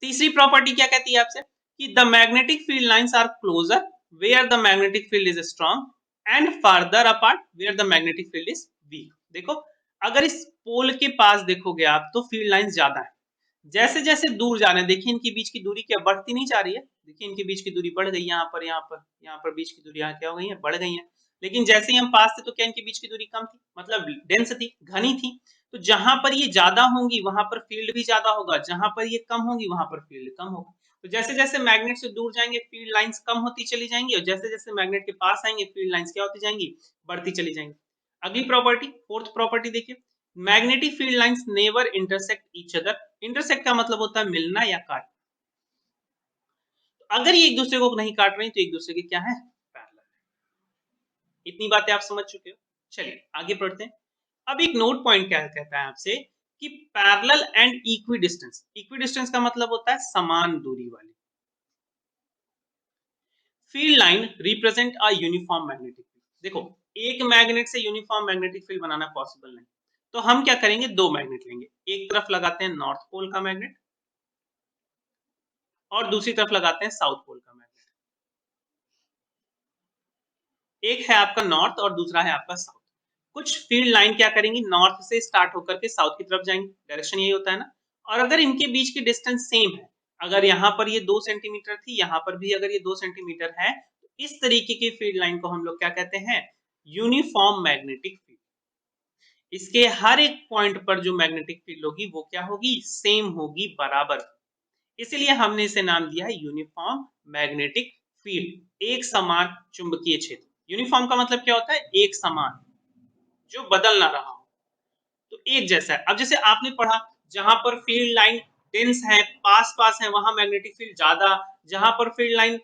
तीसरी प्रॉपर्टी क्या कहती है आपसे कि the magnetic field lines are closer where the magnetic field is strong and farther apart where the magnetic field is weak. देखो, अगर इस पोल के पास देखोगे आप तो फील्ड लाइंस ज्यादा है, जैसे जैसे दूर जा रहे हैं, देखिए इनके बीच की दूरी क्या बढ़ती नहीं जा रही है? देखिए इनके बीच की दूरी बढ़ गई, यहाँ पर यहाँ पर यहाँ पर बीच की दूरी यहाँ क्या हो गई है? बढ़ गई है। लेकिन जैसे ही हम पास थे तो क्या इनके बीच की दूरी कम थी, मतलब डेंस थी, घनी थी। तो जहां पर ये ज्यादा होंगी वहां पर फील्ड भी ज्यादा होगा, जहां पर ये कम होंगी वहां पर फील्ड कम होगा। तो जैसे जैसे मैग्नेट से दूर जाएंगे फील्ड लाइंस कम होती चली जाएंगी, और जैसे जैसे मैग्नेट के पास आएंगे फील्ड लाइंस क्या होती जाएंगी? बढ़ती चली जाएंगी। अगली प्रॉपर्टी, फोर्थ प्रॉपर्टी देखिए, magnetic field lines never intersect each other. Intersect का मतलब होता है मिलना या काटना। अगर ये एक दूसरे को नहीं काट रही तो एक दूसरे के क्या है? पैरेलल। इतनी बातें आप समझ चुके हो। चलिए आगे बढ़ते हैं। अब एक नोट पॉइंट क्या कहता है आपसे कि parallel and equi distance. Equi distance का मतलब होता है समान दूरी वाली। Field line represent a uniform magnetic field. देखो, एक मैग्नेट से यूनिफॉर्म मैग्नेटिक फील्ड बनाना पॉसिबल नहीं, तो हम क्या करेंगे? दो मैग्नेट लेंगे, एक तरफ लगाते हैं नॉर्थ पोल का मैग्नेट और दूसरी तरफ लगाते हैं साउथ पोल का मैग्नेट। एक है आपका नॉर्थ और दूसरा है आपका साउथ। कुछ फील्ड लाइन क्या करेंगी? नॉर्थ से स्टार्ट होकर के साउथ की तरफ जाएंगी, डायरेक्शन यही होता है ना। और अगर इनके बीच की डिस्टेंस सेम है, अगर यहाँ पर ये 2 सेंटीमीटर थी, यहाँ पर भी अगर ये 2 सेंटीमीटर है, तो इस तरीके की फील्ड लाइन को हम लोग क्या कहते हैं? Uniform magnetic field. इसके हर एक पॉइंट पर जो मैग्नेटिक फील्ड होगी वो क्या होगी? सेम होगी, बराबर। इसलिए हमने इसे नाम दिया है यूनिफॉर्म मैग्नेटिक फील्ड, एक समान चुंबकीय क्षेत्र। यूनिफॉर्म का मतलब क्या होता है? एक समान, जो बदल ना रहा हो, तो एक जैसा है। अब जैसे आपने पढ़ा, जहां पर फील्ड लाइन डेंस है, पास पास है, वहां मैग्नेटिक फील्ड ज्यादा। जहां पर फील्ड लाइन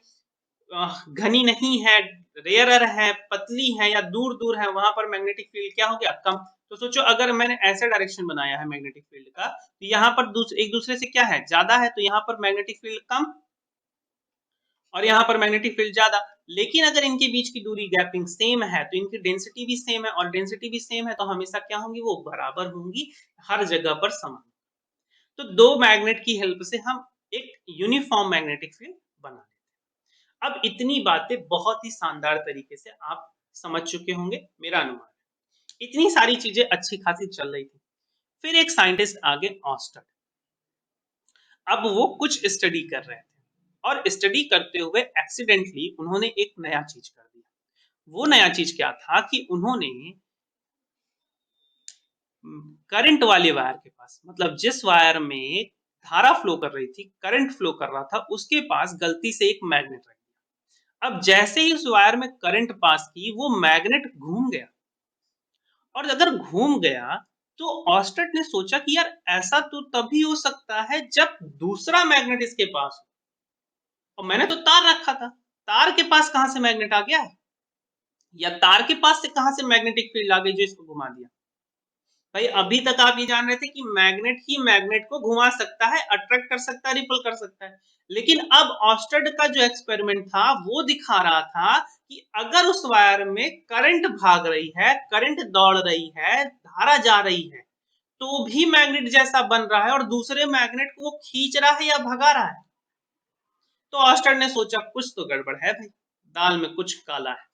घनी नहीं है, रेयरर है, पतली है या दूर दूर है, वहां पर मैग्नेटिक फील्ड क्या हो गया? कम। तो सोचो, अगर मैंने ऐसा डायरेक्शन बनाया है मैग्नेटिक फील्ड का, तो यहाँ पर एक दूसरे से क्या है? ज्यादा है, तो यहाँ पर मैग्नेटिक फील्ड कम। और यहाँ पर मैग्नेटिक फील्ड ज्यादा। लेकिन अगर इनके बीच की दूरी गैपिंग सेम है तो इनकी डेंसिटी भी सेम है, और डेंसिटी भी सेम है तो हमेशा क्या होंगी, वो बराबर होंगी, हर जगह पर समान। तो दो मैग्नेट की हेल्प से हम एक यूनिफॉर्म मैग्नेटिक फील्ड बना लेते हैं। अब इतनी बातें बहुत ही शानदार तरीके से आप समझ चुके होंगे, मेरा अनुमान है। इतनी सारी चीजें अच्छी खासी चल रही थी। फिर एक साइंटिस्ट आगे, ऑस्टन। अब वो कुछ स्टडी कर रहे थे, और स्टडी करते हुए एक्सीडेंटली उन्होंने एक नया चीज कर दिया। वो नया चीज क्या था कि उन्होंने करंट वाले वायर के पास, मतलब जिस वायर में धारा फ्लो कर रही थी, करंट फ्लो कर रहा था, उसके पास गलती से एक मैग्नेट रख दिया। अब जैसे ही उस वायर में करंट पास की, वो मैग्नेट घूम गया। और अगर घूम गया तो ऑस्टर्ट ने सोचा कि यार ऐसा तो तभी हो सकता है जब दूसरा मैग्नेट इसके पास हो, और मैंने तो तार रखा था, तार के पास कहां से मैग्नेट आ गया, या तार के पास से कहां से मैग्नेटिक फील्ड आ गई जो इसको घुमा दिया। भाई अभी तक आप ये जान रहे थे कि मैग्नेट ही मैग्नेट को घुमा सकता है, अट्रैक्ट कर सकता है, रिपल कर सकता है। लेकिन अब ऑस्टर्ड का जो एक्सपेरिमेंट था वो दिखा रहा था कि अगर उस वायर में करंट भाग रही है, करंट दौड़ रही है, धारा जा रही है, तो भी मैग्नेट जैसा बन रहा है, और दूसरे मैग्नेट को वो खींच रहा है या भगा रहा है। तो ऑस्टर्ड ने सोचा कुछ तो गड़बड़ है भाई, दाल में कुछ काला है।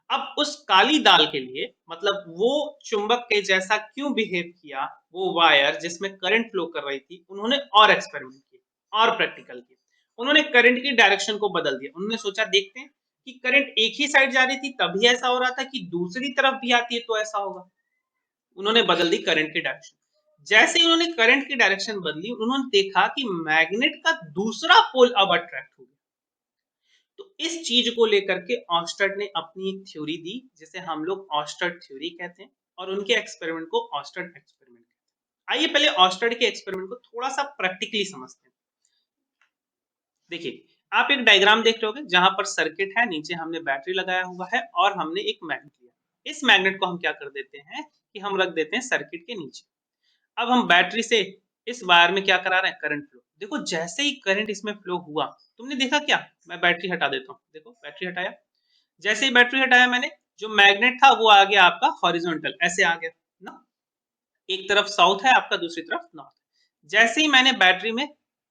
अब उस काली दाल के लिए, मतलब वो चुंबक के जैसा क्यों बिहेव किया, वो वायर जिसमें करंट फ्लो कर रही थी, उन्होंने और एक्सपेरिमेंट किए और प्रैक्टिकल किए। उन्होंने करंट की डायरेक्शन को बदल दिया। उन्होंने सोचा देखते हैं कि करंट एक ही साइड जा रही थी तभी ऐसा हो रहा था, कि दूसरी तरफ भी आती है तो ऐसा होगा। उन्होंने बदल दी करंट की डायरेक्शन। जैसे ही उन्होंने करंट की डायरेक्शन बदली, उन्होंने देखा कि मैग्नेट का दूसरा पोल अब अट्रैक्ट हो गया। तो इस चीज को लेकर के ऑस्टर्ड ने अपनी एक थ्योरी दी, जिसे हम लोग ऑस्टर्ड थ्योरी कहते हैं, और उनके एक्सपेरिमेंट को ऑस्टर्ड एक्सपेरिमेंट कहते हैं। आइए पहले ऑस्टर्ड के एक्सपेरिमेंट को थोड़ा सा प्रैक्टिकली समझते हैं। देखिए, आप एक डायग्राम देख रहे होगे जहां पर सर्किट है, नीचे हमने बैटरी लगाया हुआ है, और हमने एक मैग्नेट लिया। इस मैग्नेट को हम क्या कर देते हैं कि हम रख देते हैं सर्किट के नीचे। अब हम बैटरी से इस वायर में क्या करा रहे हैं, करंट फ्लो। देखो जैसे ही करंट इसमें फ्लो हुआ, तुमने देखा क्या, मैं बैटरी हटा देता हूँ, देखो बैटरी हटाया, जैसे ही बैटरी हटाया मैंने, जो मैग्नेट था वो आ गया आपका हॉरिजॉन्टल, ऐसे आ गया ना, एक तरफ साउथ है आपका, दूसरी तरफ नॉर्थ। जैसे ही मैंने बैटरी में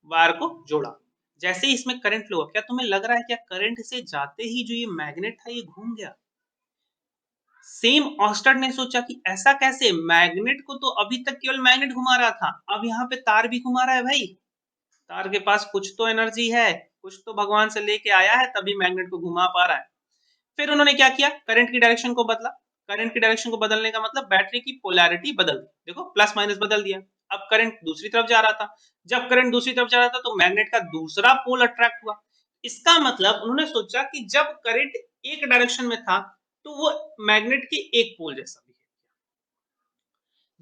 वायर को जोड़ा, जैसे ही इसमें करंट फ्लो, क्या तुम्हें लग रहा है क्या करंट से जाते ही जो ये मैग्नेट था ये घूम गया। सेम ऑस्टर्ड ने सोचा कि ऐसा कैसे, मैग्नेट को तो अभी तक केवल मैग्नेट घुमा रहा था, अब यहाँ पे तार भी घुमा रहा है। भाई तार के पास कुछ तो एनर्जी है, कुछ तो भगवान से लेके आया है, तभी मैग्नेट को घुमा पा रहा है। फिर उन्होंने क्या किया, करंट की डायरेक्शन को बदला। करंट की डायरेक्शन को बदलने का मतलब बैटरी की पोलैरिटी बदल, देखो प्लस माइनस बदल दिया। अब करंट दूसरी तरफ जा रहा था, जब करंट दूसरी तरफ जा रहा था तो मैग्नेट का दूसरा पोल अट्रैक्ट हुआ। इसका मतलब उन्होंने सोचा कि जब करंट एक डायरेक्शन में था तो वो मैग्नेट के एक पोल जैसा बिहेव किया,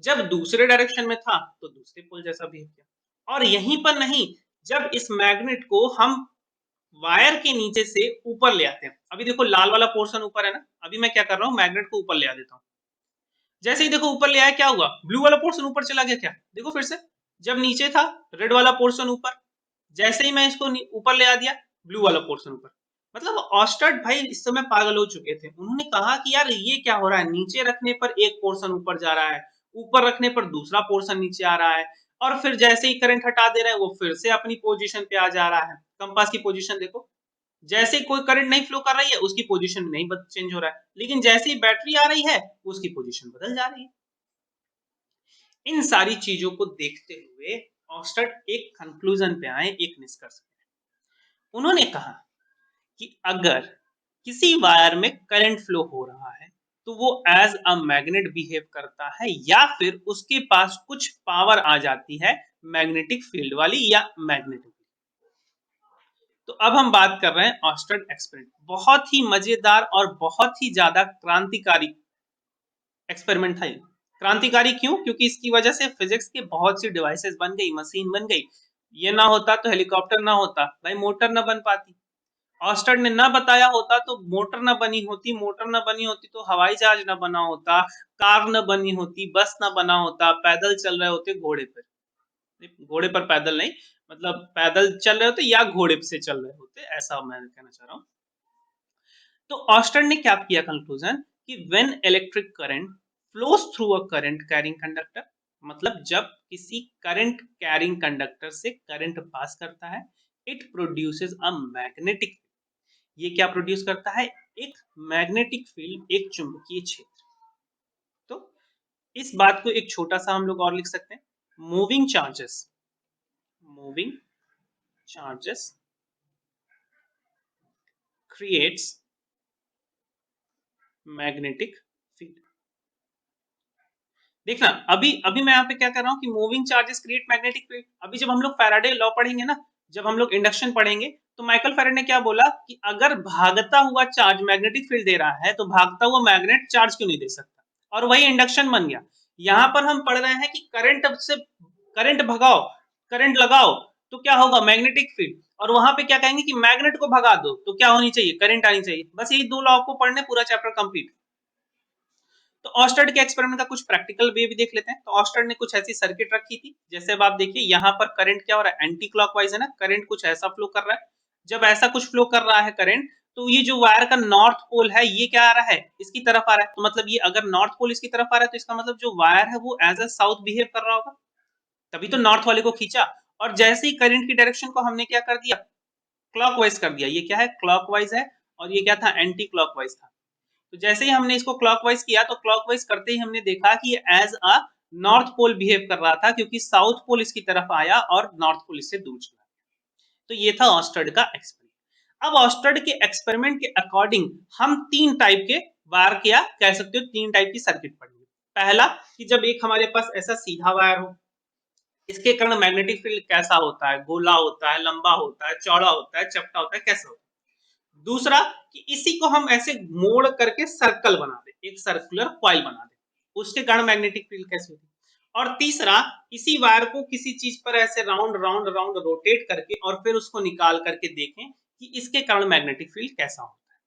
जब दूसरे डायरेक्शन में था तो दूसरे पोल जैसा बिहेव किया। और यहीं पर नहीं, जब इस मैग्नेट को हम वायर के नीचे से ऊपर ले आते हैं, अभी देखो लाल वाला पोर्शन ऊपर है ना, अभी मैं क्या कर रहा हूं, मैग्नेट को ऊपर ले आ देता हूं। जैसे ही देखो ऊपर ले आया, क्या हुआ, ब्लू वाला पोर्शन ऊपर चला गया क्या, देखो फिर से, जब नीचे था रेड वाला पोर्शन ऊपर, जैसे ही मैं इसको ऊपर ले आ दिया, ब्लू वाला पोर्शन ऊपर। मतलब ऑस्टर्ड भाई इस समय पागल हो चुके थे। उन्होंने कहा कि यार ये क्या हो रहा है, नीचे रखने पर एक पोर्शन ऊपर जा रहा है, ऊपर रखने पर दूसरा पोर्शन नीचे आ रहा है, और फिर जैसे ही करंट हटा दे रहा है वो फिर से अपनी पोजीशन पे आ जा रहा है। कंपास की पोजीशन देखो, जैसे ही कोई करंट नहीं फ्लो कर रही है उसकी पोजीशन नहीं चेंज हो रहा है, लेकिन जैसे ही बैटरी आ रही है उसकी पोजीशन बदल जा रही है। इन सारी चीजों को देखते हुए ऑस्टर्ड एक कंक्लूजन पे आए, एक निष्कर्ष पे। उन्होंने कहा कि अगर किसी वायर में करंट फ्लो हो रहा है तो वो एज अ मैग्नेट बिहेव करता है, या फिर उसके पास कुछ पावर आ जाती है मैग्नेटिक फील्ड वाली या मैग्नेटिक। तो अब हम बात कर रहे हैं ऑस्टर्ड एक्सपेरिमेंट, बहुत ही मजेदार और बहुत ही ज्यादा क्रांतिकारी एक्सपेरिमेंट था ये। क्रांतिकारी क्यों, क्योंकि इसकी वजह से फिजिक्स के बहुत सी डिवाइसेस बन गई, मशीन बन गई। ये ना होता तो हेलीकॉप्टर ना होता, भाई मोटर ना बन पाती। ऑस्टर्ड ने ना बताया होता तो मोटर ना बनी होती, मोटर ना बनी होती तो हवाई जहाज ना बना होता, कार ना बनी होती, बस ना बना होता, पैदल चल रहे होते घोड़े पर। घोड़े पर पैदल नहीं, मतलब पैदल चल रहे होते या घोड़े से चल रहे होते, ऐसा मैं कहना चाह रहा हूँ। तो ऑस्टन ने क्या किया कंक्लूजन कि when electric current flows through a current carrying conductor, मतलब जब किसी करंट कैरिंग कंडक्टर से करंट पास करता है, इट प्रोड्यूसेस अ मैग्नेटिक, ये क्या प्रोड्यूस करता है, एक मैग्नेटिक फील्ड, एक चुंबकीय क्षेत्र। तो इस बात को एक छोटा सा हम लोग और लिख सकते हैं, moving charges, moving charges creates magnetic field. देखना, अभी अभी मैं यहाँ पे क्या कर रहा हूँ कि moving charges create magnetic field. अभी जब हम लोग फैराडे लॉ पढ़ेंगे ना, जब हम लोग इंडक्शन पढ़ेंगे, तो माइकल फैराडे ने क्या बोला कि अगर भागता हुआ चार्ज मैग्नेटिक फील्ड दे रहा है तो भागता हुआ मैग्नेट चार्ज क्यों नहीं दे सकता, और वही इंडक्शन बन गया। यहाँ पर हम पढ़ रहे हैं कि करंट से करंट भगाओ, करंट लगाओ, तो क्या होगा, मैग्नेटिक फील्ड, और वहां पे क्या कहेंगे कि मैग्नेट को भगा दो तो क्या होनी चाहिए, करंट आनी चाहिए। बस यही दो लॉ आपको पढ़ने, पूरा चैप्टर कंप्लीट। तो ऑस्टर्ड के एक्सपेरिमेंट का कुछ प्रैक्टिकल वे भी देख लेते हैं। तो ऑस्टर्ड ने कुछ ऐसी सर्किट रखी थी, जैसे अब आप देखिए यहाँ पर करंट क्या हो रहा है, एंटी क्लॉकवाइज है ना, करंट कुछ ऐसा फ्लो कर रहा है। जब ऐसा कुछ फ्लो कर रहा है करंट, तो ये जो वायर का नॉर्थ पोल है ये क्या आ रहा है, इसकी तरफ आ रहा है। तो मतलब ये अगर नॉर्थ पोल इसकी तरफ आ रहा है तो इसका मतलब जो वायर है वो एज अ साउथ बिहेव कर रहा होगा, तभी तो नॉर्थ वाले को खींचा। और जैसे ही करंट की डायरेक्शन को हमने क्या कर दिया, क्लॉकवाइज कर दिया, ये क्या है, क्लॉकवाइज है, और ये क्या था, एंटी क्लॉकवाइज था। तो जैसे ही हमने इसको क्लॉकवाइज किया, तो क्लॉकवाइज करते ही हमने देखा कि ये as a north pole behave कर रहा था, क्योंकि साउथ पोल इसकी तरफ आया और नॉर्थ पोल इससे दूर चला। तो ये था ऑस्टर्ड का एक्सपेरिमेंट। अब ऑस्टर्ड के एक्सपेरिमेंट के अकॉर्डिंग हम तीन टाइप के वायर, क्या कह सकते हो, तीन टाइप की सर्किट पढ़ेंगे। पहला कि जब एक हमारे पास ऐसा सीधा वायर हो, इसके कारण मैग्नेटिक फील्ड कैसा होता है, गोला होता है, लंबा होता है, चौड़ा होता है, चपटा होता है, कैसा होता है। दूसरा कि इसी को हम ऐसे मोड़ करके सर्कल बना दे, एक सर्कुलर कॉइल बना दे, उसके कारण मैग्नेटिक फील्ड कैसे होती है। और तीसरा, इसी वायर को किसी चीज पर ऐसे राउंड राउंड राउंड रोटेट करके और फिर उसको निकाल करके देखें कि इसके कारण मैग्नेटिक फील्ड कैसा होता है।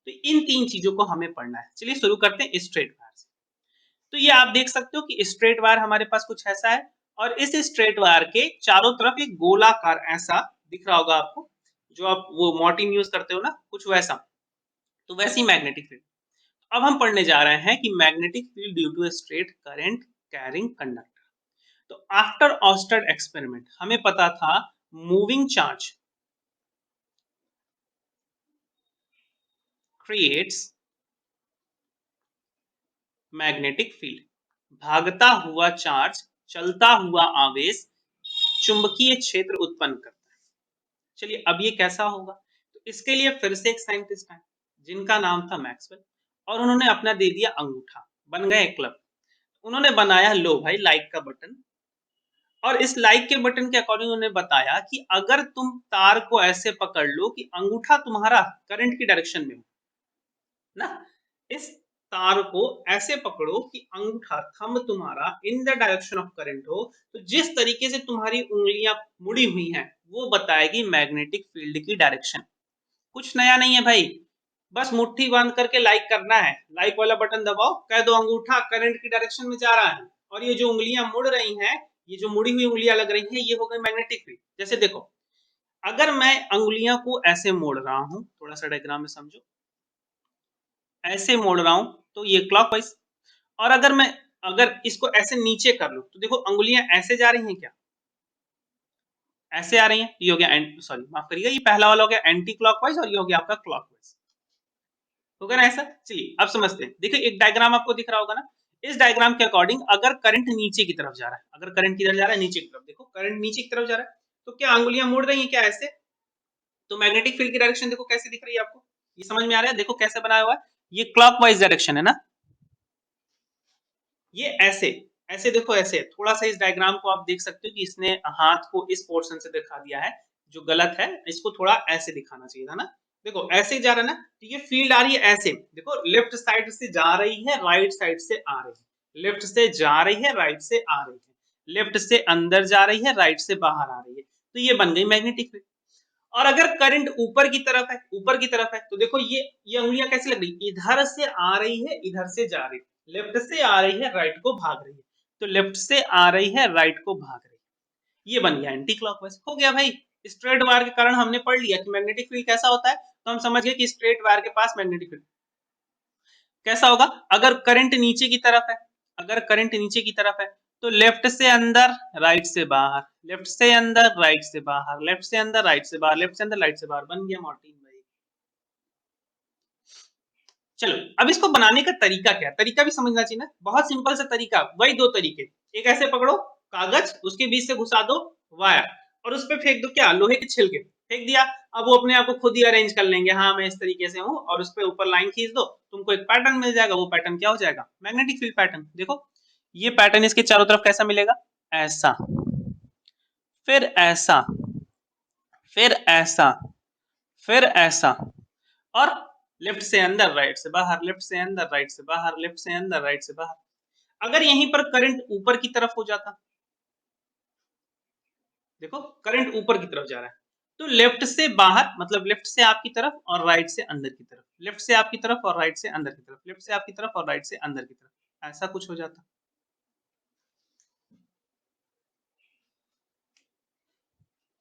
तो इन तीन चीजों को हमें पढ़ना है। चलिए शुरू करते हैं स्ट्रेट वायर से। तो ये आप देख सकते हो कि स्ट्रेट वायर हमारे पास कुछ ऐसा है, और इस स्ट्रेट वायर के चारों तरफ एक गोलाकार ऐसा दिख रहा होगा आपको, जो आप वो मोर्टीन यूज करते हो ना, कुछ वैसा। तो वैसी मैग्नेटिक फील्ड। अब हम पढ़ने जा रहे हैं कि magnetic field due to straight current carrying conductor. तो आफ्टर ऑस्टर्ड एक्सपेरिमेंट हमें पता था moving charge creates magnetic field, भागता हुआ चार्ज, चलता हुआ आवेश चुंबकीय क्षेत्र उत्पन्न करता है। चलिए अब ये कैसा होगा, तो इसके लिए फिर से एक साइंटिस्ट है जिनका नाम था मैक्सवेल, और उन्होंने अपना दे दिया अंगूठा, बन गए क्लब। उन्होंने बनाया लो भाई लाइक का बटन, और इस लाइक के बटन के अकॉर्डिंग उन्होंने बताया कि अगर तुम तार को ऐसे पकड़ लो कि अंगूठा तुम्हारा करंट की डायरेक्शन में हो ना, इस तार को ऐसे पकड़ो कि अंगूठा थंब तुम्हारा in the direction of current हो, तो जिस तरीके से तुम्हारी उंगलियां मुड़ी हुई हैं वो बताएगी मैग्नेटिक फील्ड की डायरेक्शन। कुछ नया नहीं है भाई, बस मुट्ठी बांध करके लाइक करना है, लाइक वाला बटन दबाओ, कह दो अंगूठा करंट की डायरेक्शन में जा रहा है, और ये जो उंगलियां मुड़ रही हैं, ये जो मुड़ी हुई उंगलियां लग रही हैं, ये हो गई मैग्नेटिक फील्ड। जैसे देखो, अगर मैं अंगुलियां को ऐसे मोड़ रहा हूं, थोड़ा सा डायग्राम में समझो, ऐसे मोड़ रहा हूं तो ये क्लॉकवाइज, और अगर मैं अगर इसको ऐसे नीचे कर लूं तो देखो अंगुलियां ऐसे जा रही हैं क्या, ऐसे आ रही हैं, ये हो गया, सॉरी माफ करिएगा, ये पहला वाला हो गया एंटी क्लॉकवाइज, और ये हो गया आपका क्लॉकवाइज, होगा ना ऐसा। चलिए अब समझते हैं, देखिए एक डायग्राम आपको दिख रहा होगा ना, इस डायग्राम के अकॉर्डिंग अगर करंट नीचे की तरफ जा रहा है, अगर करंट किधर जा रहा है, नीचे की तरफ, देखो करंट नीचे की तरफ जा रहा है, तो क्या अंगुलियां मुड़ रही हैं क्या ऐसे, तो मैग्नेटिक फील्ड की डायरेक्शन देखो कैसे दिख रही है आपको, ये समझ में आ रहा है, देखो कैसे बनाया हुआ है, ये क्लॉकवाइज डायरेक्शन है ना, ये ऐसे, ऐसे देखो ऐसे, थोड़ा सा इस डायग्राम को आप देख सकते हो कि इसने हाथ को इस पोर्शन से दिखा दिया है, जो गलत है, इसको थोड़ा ऐसे दिखाना चाहिए था ना। देखो ऐसे जा रहा है ना, तो ये फील्ड आ रही है ऐसे, देखो लेफ्ट साइड से जा रही है, राइट साइड से आ रही है, लेफ्ट से जा रही है, राइट से आ रही है, लेफ्ट से अंदर जा रही है, राइट से बाहर आ रही है, तो ये बन गई मैग्नेटिक फील्ड। और अगर करंट ऊपर की तरफ है, ऊपर की तरफ है, तो देखो ये उंगलियां कैसे लग रही, इधर से आ रही है, इधर से जा रही है, लेफ्ट से आ रही है, राइट को भाग रही है, तो लेफ्ट से आ रही है, राइट को भाग रही है। ये बन गया एंटी क्लॉकवाइज। हो गया भाई। स्ट्रेट वायर के कारण हमने पढ़ लिया कि मैग्नेटिक फील्ड कैसा होता है, तो हम समझ गए कि स्ट्रेट वायर के पास मैग्नेटिक फील्ड कैसा होगा। अगर करंट नीचे की तरफ है, अगर करंट नीचे की तरफ है तो लेफ्ट से अंदर राइट से बाहर, लेफ्ट से अंदर राइट से बाहर, लेफ्ट से अंदर राइट से बाहर, लेफ्ट से अंदर राइट से बाहर, बन गया मॉर्टिन भाई। चलो अब इसको बनाने का तरीका क्या है, तरीका भी समझना चाहिए ना। बहुत सिंपल सा तरीका, वही दो तरीके। एक ऐसे पकड़ो कागज, उसके बीच से घुसा दो वायर और उस पर फेंक दो क्या, लोहे के छिलके फेंक दिया। अब वो अपने आप को खुद ही अरेंज कर लेंगे, हाँ मैं इस तरीके से हूँ, और उस पर ऊपर लाइन खींच दो, तुमको एक पैटर्न मिल जाएगा। वो पैटर्न क्या हो जाएगा, मैग्नेटिक फील्ड पैटर्न। देखो ये पैटर्न इसके चारों तरफ कैसा मिलेगा, ऐसा, फिर ऐसा, फिर ऐसा, फिर ऐसा, और लेफ्ट से अंदर राइट से बाहर, लेफ्ट से अंदर राइट से बाहर, लेफ्ट से अंदर राइट से बाहर। अगर यहीं पर करंट ऊपर की तरफ हो जाता, देखो करंट ऊपर की तरफ जा रहा है, तो लेफ्ट से बाहर मतलब लेफ्ट से आपकी तरफ और राइट से अंदर की तरफ, लेफ्ट से आपकी तरफ और राइट से अंदर की तरफ, लेफ्ट से आपकी तरफ और राइट से अंदर की तरफ, ऐसा कुछ हो जाता।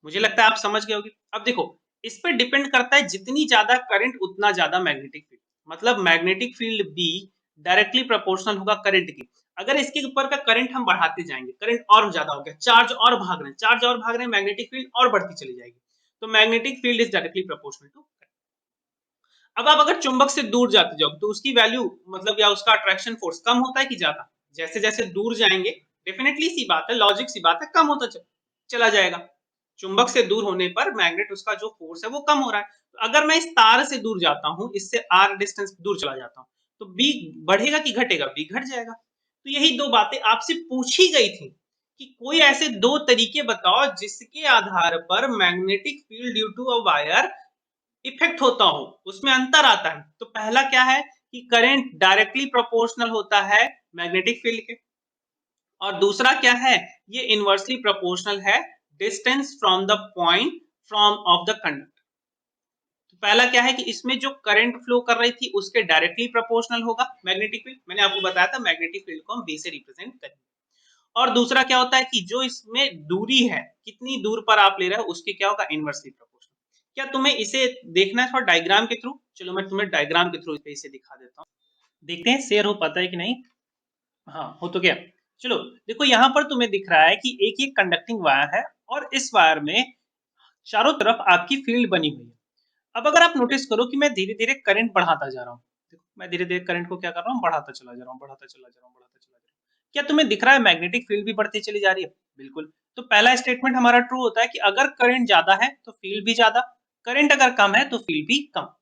मुझे लगता है आप समझ गए होगे। अब देखो इस पर डिपेंड करता है, जितनी ज्यादा करंट उतना ज्यादा मैग्नेटिक फील्ड, मतलब magnetic field be directly proportional होगा करंट की। अगर इसके ऊपर का करंट हम बढ़ाते जाएंगे, करंट और ज्यादा हो गया, चार्ज और भाग रहे हैं, चार्ज और भाग रहे हैं, मैग्नेटिक फील्ड और बढ़ती चली जाएगी, तो magnetic field is directly proportional to. अब आप अगर चुंबक से दूर जाते जाओ तो उसकी वैल्यू मतलब या उसका अट्रैक्शन फोर्स कम होता है कि ज्यादा, जैसे जैसे दूर जाएंगे डेफिनेटली सी बात है, लॉजिक सी बात है, कम होता चला जाएगा। चुंबक से दूर होने पर मैग्नेट उसका जो फोर्स है वो कम हो रहा है। तो अगर मैं इस तार से दूर जाता हूं, इससे आर डिस्टेंस दूर चला जाता हूं, तो बी बढ़ेगा कि घटेगा, बी घट जाएगा। तो यही दो बातें आपसे पूछी गई थी कि कोई ऐसे दो तरीके बताओ जिसके आधार पर magnetic field due to a wire effect होता हो, उसमें अंतर आता है। तो पहला क्या है कि करंट डायरेक्टली प्रोपोर्शनल होता है मैग्नेटिक फील्ड के, और दूसरा क्या है, ये इनवर्सली प्रोपोर्शनल है distance from the point from of the conductor. तो पहला क्या है कि इसमें जो करंट फ्लो कर रही थी उसके डायरेक्टली प्रोपोर्शनल होगा मैग्नेटिक फील्ड, मैंने आपको बताया था मैग्नेटिक फील्ड को हम बी से रिप्रेजेंट करेंगे। और दूसरा क्या होता है कि जो इसमें दूरी है, कितनी दूर पर आप ले रहे हो, उसकी क्या होगा, इनवर्सली प्रोपोर्शनल। क्या तुम्हें इसे देखना है थोड़ा डायग्राम के थ्रू, चलो मैं तुम्हें डायग्राम के थ्रू इसे दिखा देता हूँ, देखते हैं शेयर हो पाता है कि नहीं। हाँ हो तो गया। चलो देखो यहाँ पर तुम्हें दिख रहा है कि एक एक कंडक्टिंग वायर है और इस वायर में चारों तरफ आपकी फील्ड बनी हुई है। अब अगर आप नोटिस करो कि मैं धीरे धीरे करंट बढ़ाता जा रहा हूँ, देखो मैं धीरे धीरे करंट को क्या कर रहा हूँ, बढ़ाता चला जा रहा हूँ, बढ़ाता चला जा रहा हूँ, बढ़ाता चला जा रहा हूँ। क्या तुम्हें दिख रहा है मैग्नेटिक फील्ड भी बढ़ती चली जा रही है, बिल्कुल। तो पहला स्टेटमेंट हमारा ट्रू होता है कि अगर करंट ज्यादा है तो फील्ड भी ज्यादा, करंट अगर कम है तो फील्ड भी कम।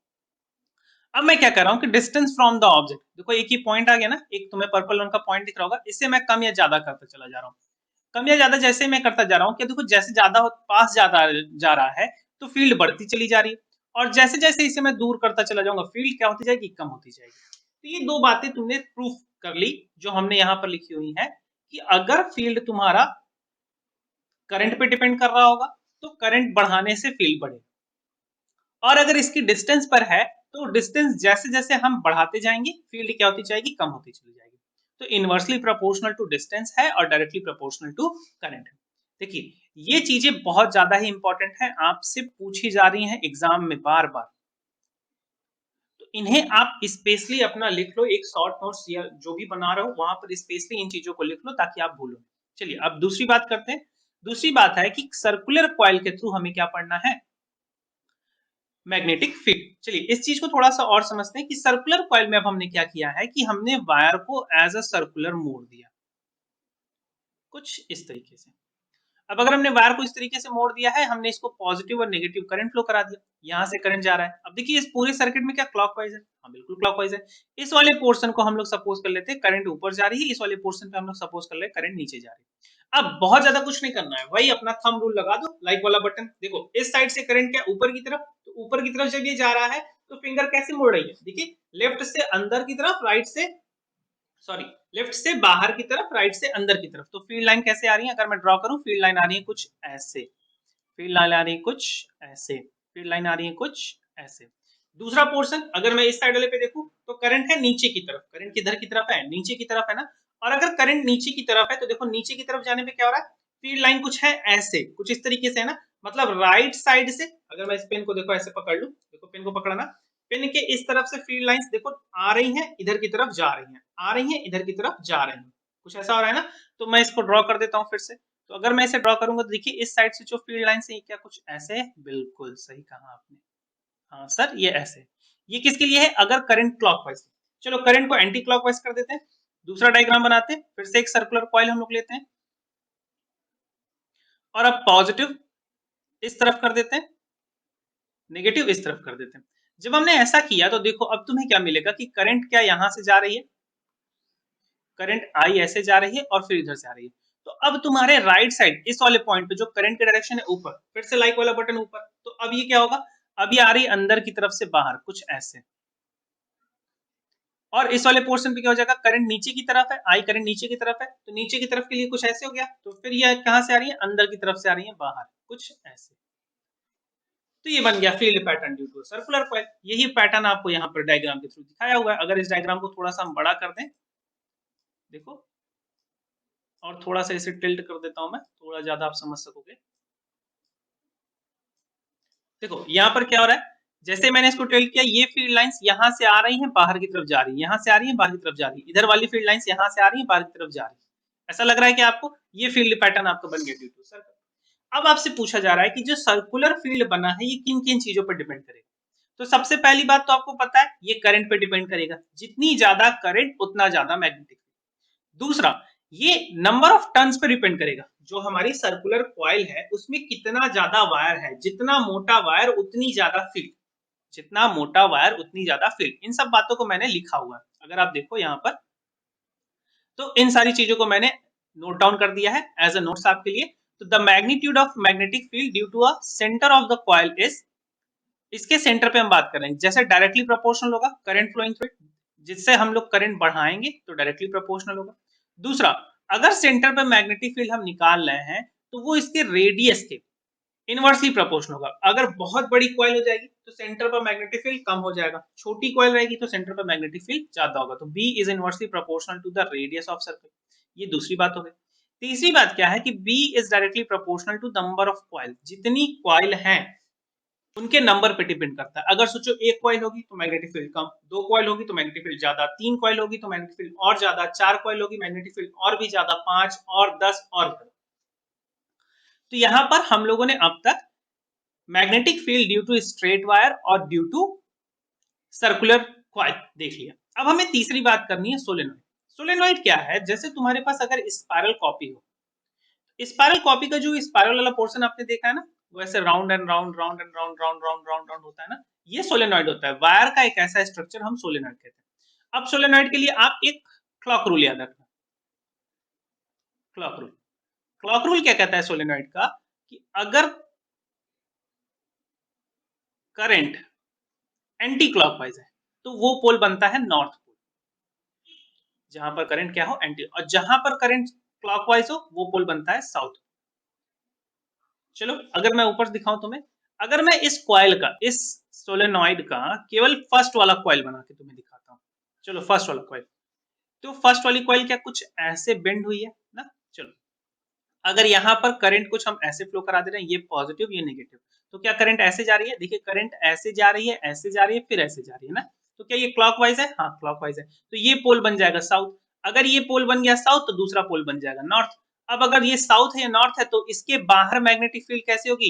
अब मैं क्या कर रहा हूँ कि डिस्टेंस फ्रॉम द ऑब्जेक्ट, देखो एक ही पॉइंट आ गया ना, एक तुम्हें पर्पल रंग का पॉइंट दिख रहा होगा, इससे मैं कम या ज्यादा करता चला जा रहा हूँ। कम या ज्यादा जैसे मैं करता जा रहा हूँ कि देखो जैसे ज्यादा पास ज्यादा जा रहा है तो फील्ड बढ़ती चली जा रही है, और जैसे जैसे इसे मैं दूर करता चला जाऊंगा फील्ड क्या होती जाएगी, कम होती जाएगी। तो ये दो बातें तुमने प्रूफ कर ली जो हमने यहाँ पर लिखी हुई है कि अगर फील्ड तुम्हारा करंट पे डिपेंड कर रहा होगा तो करंट बढ़ाने से फील्ड बढ़ेगा, और अगर इसकी डिस्टेंस पर है तो डिस्टेंस जैसे जैसे हम बढ़ाते जाएंगे फील्ड क्या होती जाएगी, कम होती चली जाएगी। तो इनवर्सली प्रोपोर्शनल टू डिस्टेंस है और डायरेक्टली प्रोपोर्शनल टू करंट है। देखिए ये चीजें बहुत ज्यादा ही इंपॉर्टेंट है, आपसे पूछी जा रही हैं एग्जाम में बार बार, तो इन्हें आप स्पेशली अपना लिख लो, एक शॉर्ट नोट्स या जो भी बना रहे हो वहां पर स्पेशली इन चीजों को लिख लो ताकि आप भूलो। चलिए अब दूसरी बात करते हैं। दूसरी बात है कि सर्कुलर कॉइल के थ्रू हमें क्या पढ़ना है, मैग्नेटिक फील्ड। चलिए इस चीज को थोड़ा सा और समझते हैं कि सर्कुलर कॉइल में अब हमने क्या किया है कि हमने वायर को एज अ सर्कुलर मोड़ दिया कुछ इस तरीके से। अब अगर हमने वायर को इस तरीके से मोड़ दिया है, हमने इसको पॉजिटिव और नेगेटिव करंट फ्लो करा दिया, यहाँ से करंट जा रहा है। अब देखिए इस पूरे सर्किट में क्या क्लॉकवाइज है, हाँ बिल्कुल क्लॉकवाइज है। इस वाले पोर्शन को हम लोग सपोज कर लेते हैं करंट ऊपर जा रही है, इस वाले पोर्शन पे हम लोग सपोज कर ले करंट नीचे जा रही है। अब बहुत ज्यादा कुछ नहीं करना है, वही अपना थंब रूल लगा दो, लाइक वाला बटन। देखो इस साइड से करंट क्या ऊपर की तरफ, तो ऊपर की तरफ जब ये जा रहा है तो फिंगर कैसे मुड़ रही है, देखिए लेफ्ट से अंदर की तरफ, राइट से सॉरी लेफ्ट से बाहर की तरफ, राइट से अंदर की तरफ। तो फील्ड लाइन कैसे आ रही है, अगर मैं ड्रॉ करूं फील्ड लाइन आ रही है कुछ ऐसे, फील्ड लाइन आ रही है कुछ ऐसे, फील्ड लाइन आ रही है कुछ ऐसे। दूसरा पोर्शन अगर मैं इस साइड वाले पे देखूं तो करंट है नीचे की तरफ, करंट किधर की तरफ है, नीचे की तरफ है ना। और अगर करंट नीचे की तरफ है तो देखो नीचे की तरफ जाने पे क्या हो रहा है, फील्ड लाइन कुछ है ऐसे, कुछ इस तरीके से है ना, मतलब राइट साइड से, अगर मैं इस पेन को देखो ऐसे पकड़ लूं, देखो पेन को पकड़ना, पेन के इस तरफ से फील्ड लाइंस देखो आ रही हैं, इधर की तरफ जा रही हैं, आ रही हैं, इधर की तरफ जा रही हैं, कुछ ऐसा हो रहा है ना। तो मैं इसको ड्रॉ कर देता हूँ फिर से। तो अगर मैं इसे ड्रॉ करूंगा तो देखिए इस साइड से जो फील्ड लाइंस है क्या कुछ ऐसे है, बिल्कुल सही कहा आपने। हाँ सर ये ऐसे, ये किसके लिए है, अगर करंट क्लॉकवाइज। चलो करंट को एंटी क्लॉकवाइज कर देते हैं, दूसरा डायग्राम बनाते हैं, फिर से एक सर्कुलर कॉइल हम लोग लेते हैं और अब पॉजिटिव इस तरफ कर देते हैं, नेगेटिव इस तरफ कर देते हैं। जब हमने ऐसा किया तो देखो अब तुम्हें क्या मिलेगा कि करंट क्या यहां से जा रही है, करंट आई ऐसे जा रही है और फिर इधर से आ रही है। तो अब तुम्हारे राइट साइड इस वाले पॉइंट पे जो करंट की डायरेक्शन है ऊपर, फिर से लाइक वाला बटन ऊपर, तो अब ये क्या होगा, अब ये आ रही अंदर की तरफ से बाहर कुछ ऐसे, और इस वाले पोर्शन पे क्या हो जाएगा, करंट नीचे की तरफ है, आई करंट नीचे की तरफ है, तो नीचे की तरफ के लिए कुछ ऐसे हो गया, तो फिर ये कहां से आ रही है, अंदर की तरफ से आ रही है बाहर कुछ ऐसे। तो ये बन गया field pattern due to circular coil. यही पैटर्न आपको यहाँ पर डायग्राम के थ्रू दिखाया हुआ है। अगर इस डायग्राम को थोड़ा सा हम बड़ा कर दें, देखो, और थोड़ा सा इसे टिल्ट कर देता हूं मैं, थोड़ा ज्यादा आप समझ सकोगे। देखो यहाँ पर क्या हो रहा है, जैसे मैंने इसको टिल्ट किया, ये फील्ड लाइंस यहाँ से आ रही हैं, बाहर की तरफ जा रही है, यहाँ से आ रही है, बाहर की तरफ जा रही है, इधर वाली फील्ड लाइंस यहाँ से आ रही है, बाहर की तरफ जा रही है। ऐसा लग रहा है कि आपको ये फील्ड पैटर्न आपका बन गया ड्यू टू सर्कुलर। अब आपसे पूछा जा रहा है कि जो सर्कुलर फील्ड बना है ये किन किन चीजों पर डिपेंड करेगा। तो सबसे पहली बात तो आपको पता है ये करंट पे डिपेंड करेगा, जितनी ज्यादा करंट उतना ज्यादा मैग्नेटिक। दूसरा, ये नंबर ऑफ टर्न्स पे डिपेंड करेगा, जो हमारी सर्कुलर कॉइल है उसमें कितना ज्यादा वायर है, जितना मोटा वायर उतनी ज्यादा फील्ड, जितना मोटा वायर उतनी ज्यादा फील्ड। इन सब बातों को मैंने लिखा हुआ है, अगर आप देखो यहाँ पर, तो इन सारी चीजों को मैंने नोट डाउन कर दिया है एज अ नोट्स आपके लिए। तो the magnitude of magnetic field due to a centre of the coil is, इसके सेंटर पे हम बात करेंगे, जैसे डायरेक्टली प्रोपोर्शनल होगा करंट फ्लोइंग थ्रू इट, जिससे हम लोग करंट बढ़ाएंगे तो डायरेक्टली प्रोपोर्शनल होगा। दूसरा, अगर सेंटर पे मैग्नेटिक फील्ड हम निकाल रहे हैं तो वो इसके रेडियस के इनवर्सली प्रोपोर्शनल होगा। अगर बहुत बड़ी कॉइल हो जाएगी तो सेंटर पर मैग्नेटिक फील्ड कम हो जाएगा, छोटी कॉइल रहेगी तो सेंटर पर मैग्नेटिक फील्ड ज्यादा होगा। तो B is inversely proportional to the radius of circle, ये दूसरी बात हो गई। तीसरी बात क्या है कि B is directly proportional to number of coil, जितनी कॉइल है उनके नंबर पे डिपेंड करता है। अगर सोचो एक कॉइल होगी तो मैग्नेटिक फील्ड कम, दो कॉइल होगी तो मैग्नेटिक फील्ड ज्यादा, तीन कॉइल होगी तो मैग्नेटिक फील्ड और ज्यादा, चार कॉइल होगी मैग्नेटिक फील्ड और भी ज्यादा, पांच और 10 और ज्यादा। तो यहां पर हम लोगों ने अब तक magnetic field due to straight wire और ड्यू टू सर्कुलर कॉइल देख लिया। अब हमें तीसरी बात करनी है सोलेनॉइड। सोलेनॉइड क्या है, जैसे तुम्हारे पास अगर स्पाइरल कॉपी हो, स्पाइरल कॉपी का जो स्पाइरल वाला पोर्शन आपने देखा है ना, वो ऐसे round and round round and round round round round round होता है ना, ये सोलेनॉइड होता है। वायर का एक ऐसा स्ट्रक्चर हम सोलेनॉइड कहते हैं। अब सोलेनॉइड के लिए आप एक क्लॉक रूल याद रखना। क्लॉक रूल, क्लॉक रूल क्या कहता है सोलेनॉइड का, कि अगर करंट एंटी क्लॉकवाइज है तो वो पोल बनता है नॉर्थ पोल, जहां पर करंट क्या हो एंटी, और जहां पर करंट क्लॉकवाइज हो वो पोल बनता है साउथ। चलो अगर मैं ऊपर दिखाऊं तुम्हें, अगर मैं इस कॉइल का, इस सोलेनॉइड का केवल फर्स्ट वाला कॉइल बना के तुम्हें दिखाता हूं, चलो फर्स्ट वाला कॉइल, तो फर्स्ट वाली कॉइल क्या कुछ ऐसे बेंड हुई है ना। चलो अगर यहाँ पर करंट कुछ हम ऐसे फ्लो करा दे रहे हैं, ये पॉजिटिव ये नेगेटिव, तो क्या करंट ऐसे जा रही है, देखिए करंट ऐसे जा रही है, ऐसे जा रही है, फिर ऐसे जा रही है ना। तो क्या ये क्लॉकवाइज है, हाँ क्लॉकवाइज है, तो ये पोल बन जाएगा साउथ। अगर ये पोल बन गया साउथ तो दूसरा पोल बन जाएगा नॉर्थ। अब अगर ये साउथ है या नॉर्थ है तो इसके बाहर मैग्नेटिक फील्ड कैसी होगी,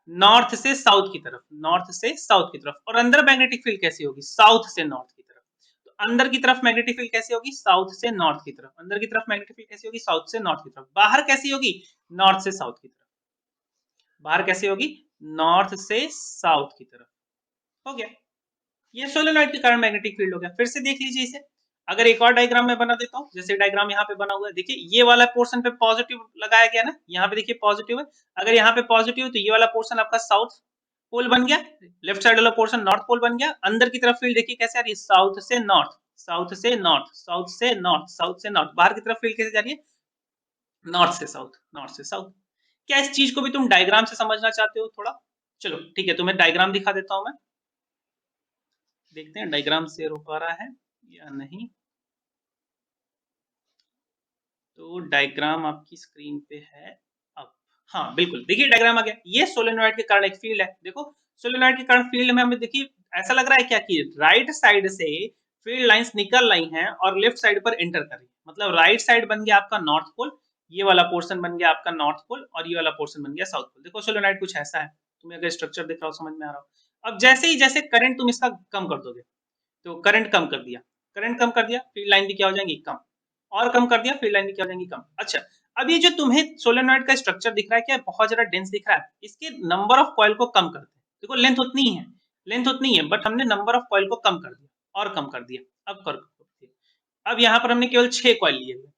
नॉर्थ से साउथ की तरफ, नॉर्थ से साउथ की तरफ, और अंदर मैग्नेटिक फील्ड कैसी होगी, साउथ से नॉर्थ की तरफ। तो अंदर की तरफ मैग्नेटिक फील्ड कैसी होगी, साउथ से नॉर्थ की तरफ, अंदर की तरफ मैग्नेटिक फील्ड कैसी होगी, साउथ से नॉर्थ की तरफ। बाहर कैसी होगी, नॉर्थ से साउथ की तरफ, बाहर कैसी होगी, नॉर्थ से साउथ की तरफ। हो गया, ये सोलेनॉइड के कारण मैग्नेटिक फील्ड हो गया। फिर से देख लीजिए इसे, अगर एक और डायग्राम मैं बना देता हूँ, जैसे डायग्राम यहाँ पे बना हुआ है, देखिए ये वाला पोर्शन पे पॉजिटिव लगाया गया ना, यहाँ पे देखिए पॉजिटिव है, अगर यहाँ पे पॉजिटिव है तो ये वाला पोर्शन आपका साउथ पोल बन गया, लेफ्ट साइड वाला पोर्शन नॉर्थ पोल बन गया। अंदर की तरफ फील्ड देखिए कैसे आ रही है, साउथ से नॉर्थ, साउथ से नॉर्थ, साउथ से नॉर्थ, साउथ से नॉर्थ। बाहर की तरफ फील्ड कैसे जा रही है, नॉर्थ से साउथ, नॉर्थ से साउथ। क्या इस चीज को भी तुम डायग्राम से समझना चाहते हो थोड़ा, चलो ठीक है तुम्हें डायग्राम दिखा देता हूं मैं, देखते हैं डायग्राम शेयर हो पा रहा है या नहीं। तो डायग्राम आपकी स्क्रीन पे है, हाँ बिल्कुल, देखिए डायग्राम आ गया, ये सोलेनॉइड के कारण एक फील्ड है। देखो सोलेनॉइड के कारण फील्ड में हमें देखिए ऐसा लग रहा है क्या कि राइट साइड से फील्ड लाइंस निकल रही हैं और लेफ्ट साइड पर एंटर कर रही है। मतलब राइट साइड बन गया आपका नॉर्थ पोल, ये वाला पोर्शन बन गया आपका नॉर्थ पोल और ये वाला पोर्शन बन गया साउथ पोल। देखो सोलेनॉइड कुछ ऐसा है, तुम्हें अगर स्ट्रक्चर दिख रहा हो समझ में आ रहा हो। अब जैसे ही जैसे करंट तुम इसका कम कर दोगे, तो करंट कम कर दिया, करंट कम कर दिया, फील्ड लाइन भी क्या हो जाएंगी कम, और कम कर दिया फील्ड लाइन भी क्या हो जाएंगी कम। अच्छा, अब ये जो तुम्हें सोलेनॉइड का स्ट्रक्चर दिख रहा है क्या बहुत ज्यादा डेंस दिख रहा है, इसके नंबर ऑफ कॉइल को कम करते हैं। देखो लेंथ उतनी है, लेंथ उतनी है, बट हमने नंबर ऑफ कॉइल को कम कर दिया और कम कर दिया। अब यहाँ पर हमने केवल 6 कॉइल लिए हुए,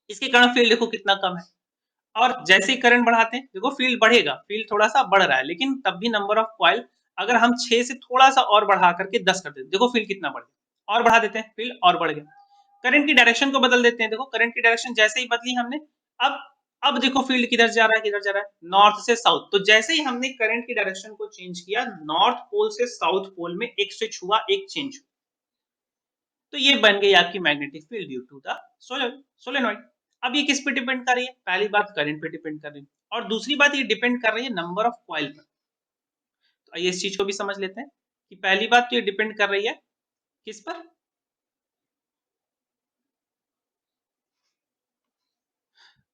इसके कारण फील्ड देखो कितना कम है। और जैसे ही करंट बढ़ाते हैं देखो फील्ड बढ़ेगा, फील्ड थोड़ा सा बढ़ रहा है, लेकिन तब भी नंबर ऑफ कॉइल अगर हम 6 से थोड़ा सा और बढ़ा करके 10 कर देते, देखो फील्ड कितना बढ़ गया, और बढ़ा देते हैं फील्ड और बढ़ गया। करंट की डायरेक्शन को बदल देते हैं, देखो करंट की डायरेक्शन जैसे ही बदली हमने, अब अब देखो फील्ड किधर जा रहा है, किधर जा रहा है, नॉर्थ से साउथ। तो जैसे ही हमने करंट की डायरेक्शन को चेंज किया, नॉर्थ पोल से साउथ पोल में एक स्विच हुआ, एक चेंज। तो ये बन गई आपकी magnetic field due to the solenoid. अब ये किस पे डिपेंड कर रही है, पहली बात करंट पे डिपेंड कर रही है, और दूसरी बात ये डिपेंड कर रही है नंबर ऑफ कॉइल पर। तो आइए इस चीज को भी समझ लेते हैं कि पहली बात तो ये डिपेंड कर रही है किस पर,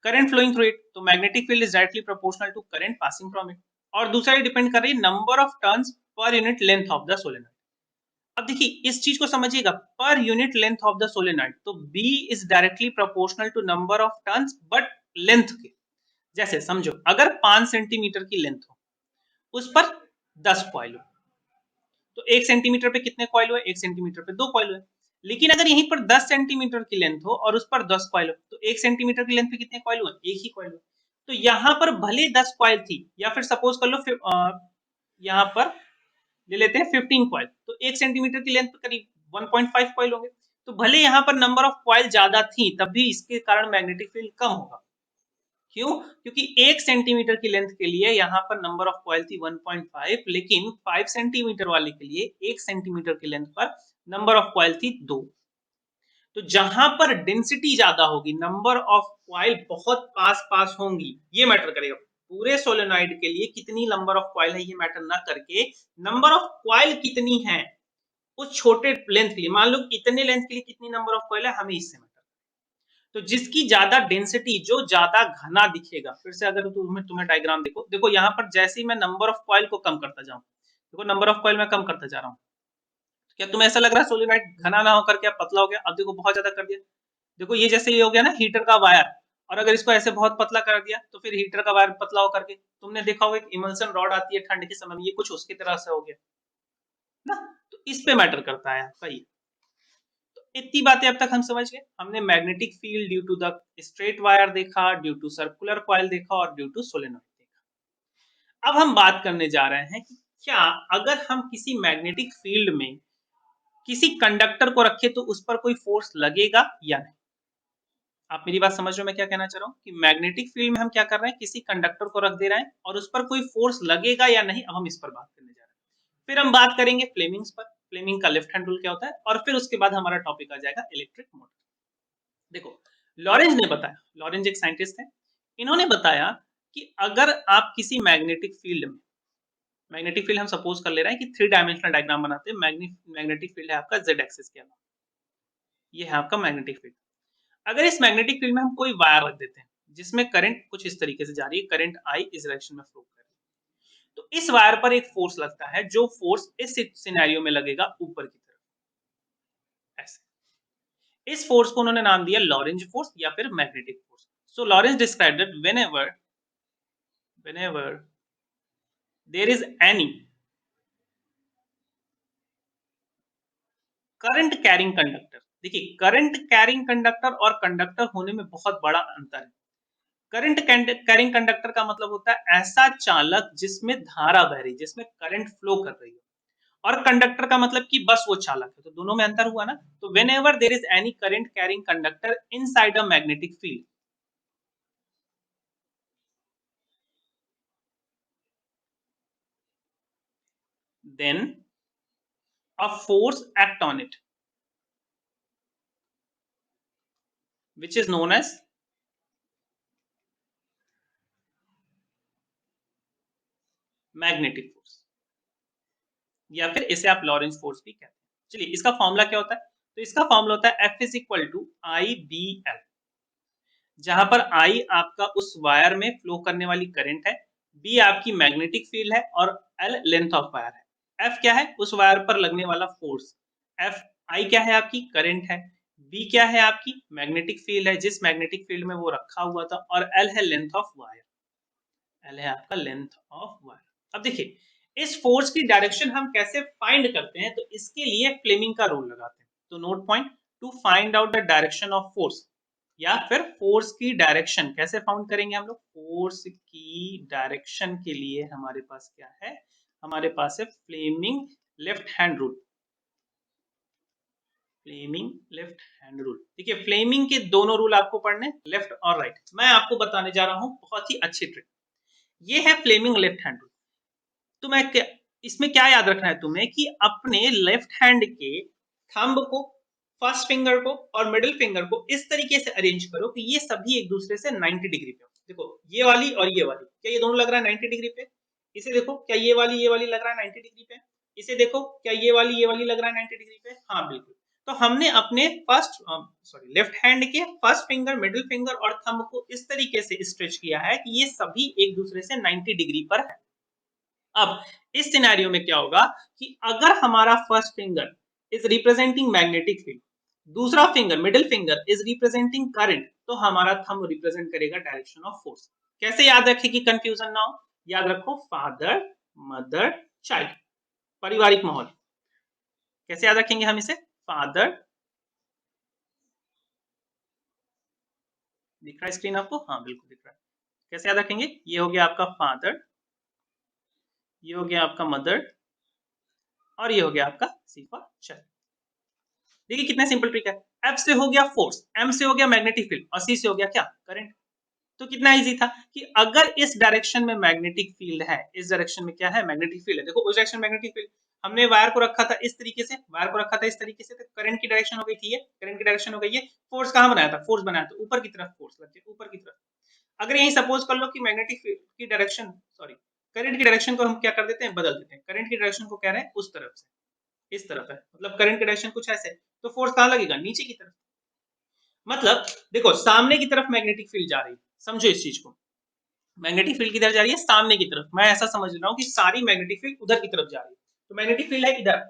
करंट फ्लोइंग थ्रू इट। तो magnetic field is directly proportional to current passing from it. और दूसरा ये डिपेंड कर रही है number of turns per unit length of the solenoid. अब देखिए इस चीज को समझिएगा, per unit length of the solenoid, तो B is directly proportional to number of turns but length के। जैसे समझो अगर 5 सेंटीमीटर की लेंथ हो, उस पर 10 कॉइल हो, तो 1 सेंटीमीटर पे कितने कॉइल हुए, 1 सेंटीमीटर पे 2 कॉइल हुए। लेकिन अगर यहीं पर 10 सेंटीमीटर की लेंथ हो और उस पर 10 कॉइल हो, तो 1 सेंटीमीटर की लेंथ पे कितने कॉइल हुए, एक ही कॉइल हुए। तो यहाँ पर भले 10 कॉइल थी, या फिर सपोज कर लो यहाँ पर ले लेते हैं 15 कॉइल, तो 1 सेंटीमीटर की लेंथ पर करीब 1.5 कॉइल होंगे। तो भले यहाँ पर नंबर ऑफ कॉइल ज्यादा थी, तब भी इसके कारण मैग्नेटिक फील्ड कम होगा। क्यों? क्योंकि 1 सेंटीमीटर की लेंथ के लिए यहाँ पर नंबर ऑफ कॉइल थी 1.5, लेकिन 5 सेंटीमीटर वाले के लिए 1 सेंटीमीटर की लेंथ पर नंबर ऑफ कॉइल थी 2। तो जहां पर डेंसिटी ज्यादा होगी, नंबर ऑफ कॉइल बहुत पास पास होंगी, ये मैटर करेगा। पूरे सोलेनॉइड के लिए कितनी नंबर ऑफ कॉइल है ये मैटर ना करके, नंबर ऑफ कॉइल कितनी है उस छोटे लेंथ के लिए, मान लो इतने लेंथ के लिए कितनी नंबर ऑफ कॉइल है, हमें इससे मैटर। तो जिसकी ज्यादा डेंसिटी, जो ज्यादा घना दिखेगा, फिर से अगर तुम्हें डायग्राम देखो, देखो यहाँ पर जैसे ही मैं नंबर ऑफ कॉइल को कम करता जाऊं, देखो नंबर ऑफ कॉइल मैं कम करता जा रहा हूँ, क्या तुम्हें ऐसा लग रहा है सोलेनॉइड घना ना होकर के अब पतला हो गया, अब देखो बहुत ज्यादा कर दिया। देखो ये जैसे ये हो गया ना हीटर का वायर, और अगर इसको ऐसे बहुत पतला कर दिया तो फिर हीटर का वायर पतला होकर के, तुमने देखा होगा एक इमल्सन रॉड आती है ठंड के समय में, ये कुछ उसकी तरह से हो गया ना। तो इस पे मैटर करता है आपका ये। तो इतनी बातें अब तक हम समझ गए, हमने magnetic field due to the straight wire देखा, ड्यू टू सर्कुलर कॉइल देखा, और ड्यू टू सोलेनॉइड देखा। अब हम बात करने जा रहे हैं कि क्या अगर हम किसी मैग्नेटिक फील्ड में किसी कंडक्टर को रखे तो उस पर कोई फोर्स लगेगा या नहीं। आप मेरी बात समझ रहे हो मैं क्या कहना चाह रहा हूँ, कि मैग्नेटिक फील्ड में हम क्या कर रहे हैं, किसी कंडक्टर को रख दे रहे हैं और उस पर कोई फोर्स लगेगा या नहीं, अब हम इस पर बात करने जा रहे हैं। फिर हम बात करेंगे फ्लेमिंग्स पर, फ्लेमिंग का लेफ्ट हैंड रूल क्या होता है, और फिर उसके बाद हमारा टॉपिक आ जाएगा इलेक्ट्रिक मोटर। देखो लॉरेंज ने बताया, लॉरेंज एक साइंटिस्ट है, इन्होंने बताया कि अगर आप किसी मैग्नेटिक फील्ड में, मैग्नेटिक फील्ड हम सपोज कर ले रहे हैं कि 3 डायमेंशनल डायग्राम बनाते हैं, मैग्नेटिक फील्ड है आपका जेड एक्सिस के अलावा, ये है आपका मैग्नेटिक फील्ड। अगर इस मैग्नेटिक फील्ड में हम कोई वायर रख देते हैं जिसमें करंट कुछ इस तरीके से जा रही है, करंट आई इस डायरेक्शन में फ्लो कर रही है, तो इस वायर पर एक फोर्स लगता है, जो फोर्स इस सिनेरियो में लगेगा ऊपर की तरफ, ऐसे। इस फोर्स को उन्होंने नाम दिया लॉरेंज फोर्स या फिर magnetic force. So Lorentz described that whenever there is any current carrying conductor, देखिए करंट कैरिंग कंडक्टर और कंडक्टर होने में बहुत बड़ा अंतर है। करंट कैरिंग कंडक्टर का मतलब होता है ऐसा चालक जिसमें धारा बह रही, जिसमें करंट फ्लो कर रही है, और कंडक्टर का मतलब कि बस वो चालक है। तो दोनों में अंतर हुआ ना। तो when ever there is any current carrying conductor in side a magnetic field, then a force act on it which is known as magnetic force, या फिर इसे आप लॉरेंस फोर्स भी कहते हैं। चलिए इसका फॉर्मूला क्या होता है? तो इसका फॉर्मूला होता है F is equal to I B L, जहां पर आई आपका उस वायर में फ्लो करने वाली करंट है, बी आपकी मैग्नेटिक फील्ड है और एल लेंथ ऑफ वायर है। एफ क्या है? उस वायर पर लगने वाला फोर्स। एफ आई क्या है? आपकी करंट है। बी क्या है? आपकी मैग्नेटिक फील्ड है, जिस मैग्नेटिक फील्ड में वो रखा हुआ था, और एल है लेंथ ऑफ वायर। एल है आपका लेंथ ऑफ वायर। अब देखिए इस फोर्स की डायरेक्शन हम कैसे फाइंड करते हैं, तो इसके लिए फ्लेमिंग का रूल लगाते हैं। तो note point, to find out the direction of force, या फिर फोर्स की डायरेक्शन कैसे फाउंड करेंगे हम लोग? फोर्स की डायरेक्शन के लिए हमारे पास क्या है? हमारे पास है Fleming left hand rule. Fleming left hand rule. देखिए फ्लेमिंग के दोनों रूल आपको पढ़ने, लेफ्ट और राइट। मैं आपको बताने जा रहा हूं बहुत ही अच्छी ट्रिक। ये है फ्लेमिंग लेफ्ट हैंड रूल। तो मैं इसमें क्या याद रखना है तुम्हें कि अपने लेफ्ट हैंड के थंब को, फर्स्ट फिंगर को और मिडिल फिंगर को इस तरीके से अरेंज करो कि ये सभी एक दूसरे से 90 डिग्री पे हो। देखो ये वाली और ये वाली, क्या ये दोनों लग रहा है 90 डिग्री पे? इसे देखो, क्या ये वाली लग रहा है 90 डिग्री पे? इसे देखो, क्या ये वाली लग रहा है 90 डिग्री पे? हाँ बिल्कुल। तो हमने अपने लेफ्ट हैंड के फर्स्ट फिंगर, मिडिल फिंगर और थंब को इस तरीके से स्ट्रेच किया है कि ये सभी एक दूसरे से 90 डिग्री पर है। अब इस सिनेरियो में क्या होगा कि अगर हमारा first finger is representing magnetic field, दूसरा finger middle finger is representing current, तो हमारा थंब रिप्रेजेंट करेगा डायरेक्शन ऑफ फोर्स। कैसे याद रखें कि कंफ्यूजन ना हो? याद रखो फादर, मदर, चाइल्ड, पारिवारिक माहौल। कैसे याद रखेंगे हम इसे? फादर, दिख रहा है स्क्रीन आपको? हाँ बिल्कुल दिख रहा है। कैसे याद रखेंगे? ये हो गया आपका फादर, ये हो गया आपका मदर, और ये हो गया आपका सी फॉर चाइल्ड। देखिए कितना सिंपल ट्रिक है। एफ से हो गया फोर्स, एम से हो गया मैग्नेटिक फील्ड, और सी से हो गया क्या? करंट। तो कितना इजी था कि अगर इस डायरेक्शन में मैग्नेटिक फील्ड है, इस डायरेक्शन में क्या है? मैग्नेटिक फील्ड है। देखो उस डायरेक्शन में मैग्नेटिक फील्ड, हमने वायर को रखा था इस तरीके से, वायर को रखा था इस तरीके से, तो करंट की डायरेक्शन हो गई थी ये, करंट की डायरेक्शन हो गई ये। फोर्स कहां बनाया था? फोर्स बनाया था ऊपर की तरफ, फोर्स लग गया ऊपर की तरफ। अगर यही सपोज कर लो कि मैग्नेटिक फील्ड की डायरेक्शन, सॉरी करंट की डायरेक्शन को हम क्या कर देते हैं? बदल देते हैं। करंट की डायरेक्शन को कह रहे हैं उस तरफ से, इस तरफ है, मतलब करंट की डायरेक्शन कुछ ऐसे, तो फोर्स कहां लगेगा? नीचे की तरफ। मतलब देखो सामने की तरफ मैग्नेटिक फील्ड जा रही है, समझो इस चीज को। मैग्नेटिक फील्ड किधर जा रही है? सामने की तरफ। मैं ऐसा समझ रहा हूं कि सारी मैग्नेटिक फील्ड उधर की तरफ जा रही है। तो मैग्नेटिक फील्ड है इधर,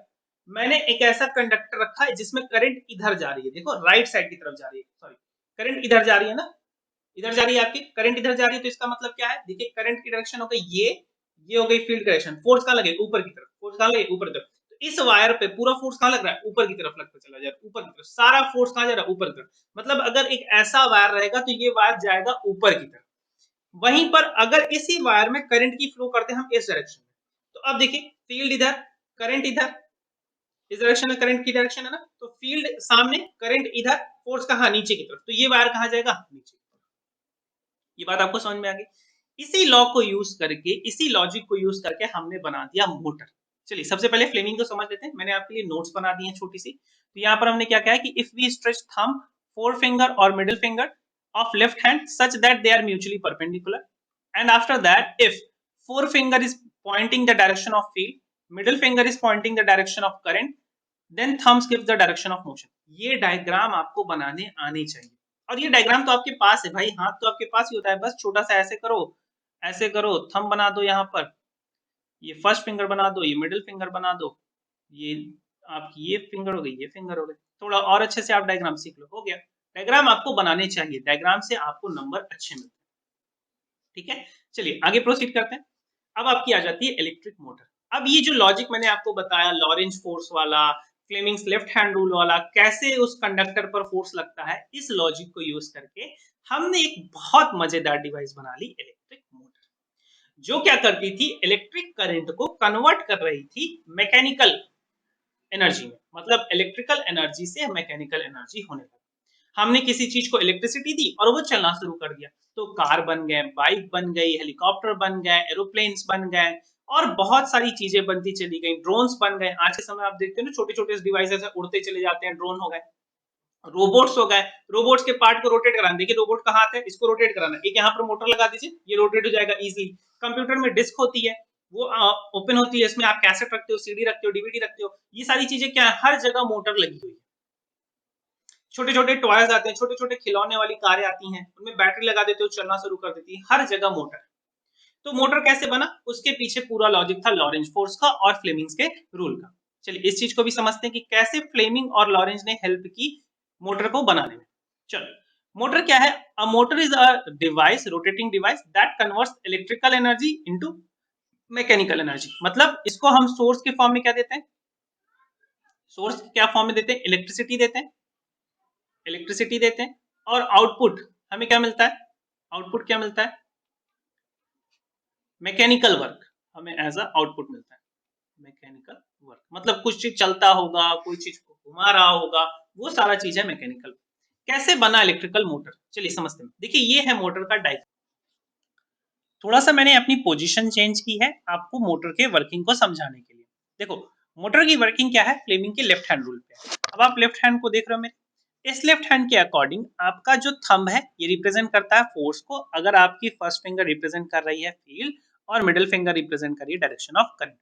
मैंने एक ऐसा कंडक्टर रखा है जिसमें करंट इधर जा रही है, देखो राइट साइड की तरफ जा रही है, सॉरी करंट इधर जा रही है ना, इधर जा रही है आपकी करंट, इधर जा रही है। तो इसका मतलब क्या है? देखिए करंट की डायरेक्शन हो गई ये हो गई फील्ड डायरेक्शन। फोर्स कहां लगे? ऊपर की तरफ। फोर्स कहां लगे? ऊपर की तरफ। तो इस वायर पे पूरा फोर्स कहां लग रहा है? ऊपर की तरफ लगता चला जा रहा है, ऊपर की तरफ। सारा फोर्स कहां जा रहा है? ऊपर की तरफ। मतलब अगर एक ऐसा वायर रहेगा तो ये वायर जाएगा ऊपर की तरफ। वहीं पर अगर इसी वायर में करंट की फ्लो करते हैं हम इस डायरेक्शन में, तो अब देखिए फील्ड इधर, करंट इधर, इस डायरेक्शन में करंट की डायरेक्शन है ना, तो फील्ड सामने, करंट इधर, फोर्स कहां? नीचे की तरफ। तो ये वायर कहां जाएगा? नीचे। ये बात आपको समझ में आ गई? इसी लॉ को यूज करके, इसी लॉजिक को यूज करके हमने बना दिया मोटर। चलिए सबसे पहले फ्लेमिंग को समझ लेते हैं। मैंने आपके लिए नोट्स बना दी हैं छोटी सी। तो यहाँ पर हमने क्या कहा है कि if we stretch thumb, four finger और middle finger of left hand such that they are mutually perpendicular, and after that if fore finger is pointing the direction of field, middle finger is pointing the direction of current, then thumbs gives the direction of motion। ये diagram आपको बनाने आनी चाहिए। और ये diagram तो आपके पास है भाई, हाथ तो आपके पास ही होता है, बस छोटा सा ऐसे करो, थंब बना दो यहाँ पर, ये फर्स्ट फिंगर बना दो, ये मिडिल फिंगर बना दो, ये आपकी ये फिंगर हो गई, ये फिंगर हो गई। थोड़ा और अच्छे से आप डायग्राम सीख लो, हो गया। डायग्राम आपको बनाने चाहिए, डायग्राम से आपको नंबर अच्छे मिलते हैं। ठीक है, चलिए आगे प्रोसीड करते हैं। अब आपकी आ जाती है इलेक्ट्रिक मोटर। अब ये जो लॉजिक मैंने आपको बताया, लॉरेंज फोर्स वाला, फ्लेमिंग्स लेफ्ट हैंड रूल वाला, कैसे उस कंडक्टर पर फोर्स लगता है, इस लॉजिक को यूज करके हमने एक बहुत मजेदार डिवाइस बना ली, इलेक्ट्रिक मोटर, जो क्या करती थी? इलेक्ट्रिक करंट को कन्वर्ट कर रही थी मैकेनिकल एनर्जी में, मतलब इलेक्ट्रिकल एनर्जी से मैकेनिकल एनर्जी होने लगी। हमने किसी चीज को इलेक्ट्रिसिटी दी और वो चलना शुरू कर दिया, तो कार बन गए, बाइक बन गई, हेलीकॉप्टर बन गए, एरोप्लेन्स बन गए, और बहुत सारी चीजें बनती चली गई, ड्रोन्स बन गए। आज के समय आप देखते हो ना, छोटे छोटे डिवाइसेस उड़ते चले जाते हैं, ड्रोन हो गए, रोबोट्स हो गए। रोबोट्स के पार्ट को रोटेट कराना, देखिए रोबोट का हाथ है, इसको रोटेट कराना, एक यहाँ पर मोटर लगा दीजिए, ये रोटेट हो जाएगा इजीली। कंप्यूटर में डिस्क होती है, वो ओपन होती है, इसमें आप कैसेट रखते हो, सीडी रखते हो, डीवीडी रखते हो, ये सारी चीजें क्या है, हर जगह मोटर लगी हुई है। छोटे छोटे टॉयज आते हैं, छोटे छोटे खिलौने वाली कारें आती हैं, उनमें बैटरी लगा देते हो, चलना शुरू कर देती है, हर जगह मोटर। तो मोटर कैसे बना, उसके पीछे पूरा लॉजिक था लॉरेंज फोर्स का और फ्लेमिंग्स के रूल का। चलिए इस चीज को भी समझते हैं कि कैसे फ्लेमिंग और लॉरेंज ने हेल्प की मोटर को बनाने में। चलो मोटर क्या है, a motor is a device, rotating device that converts electrical energy into mechanical energy. मतलब इसको हम सोर्स के फॉर्म में क्या देते हैं, सोर्स क्या फॉर्म में देते हैं, इलेक्ट्रिसिटी देते हैं, इलेक्ट्रिसिटी देते हैं, और आउटपुट हमें क्या मिलता है, आउटपुट क्या मिलता है, मैकेनिकल वर्क हमें एज अ आउटपुट मिलता है, मैकेनिकल वर्क। मतलब कुछ चीज चलता होगा, कोई चीज को घुमा रहा होगा, वो सारा चीज है मैकेनिकल। कैसे बना इलेक्ट्रिकल मोटर, चलिए समझते हैं। देखिए ये है मोटर का डायग्राम। थोड़ा सा मैंने अपनी पोजीशन चेंज की है आपको मोटर के वर्किंग को समझाने के लिए। देखो मोटर की वर्किंग क्या है, फ्लेमिंग के लेफ्ट हैंड रूल पे। अब आप लेफ्ट हैंड को देख रहे हो मेरे, इस लेफ्ट हैंड के अकॉर्डिंग आपका जो थंब है ये रिप्रेजेंट करता है फोर्स को, अगर आपकी फर्स्ट फिंगर रिप्रेजेंट कर रही है फील्ड और मिडिल फिंगर रिप्रेजेंट कर रही है डायरेक्शन ऑफ करंट।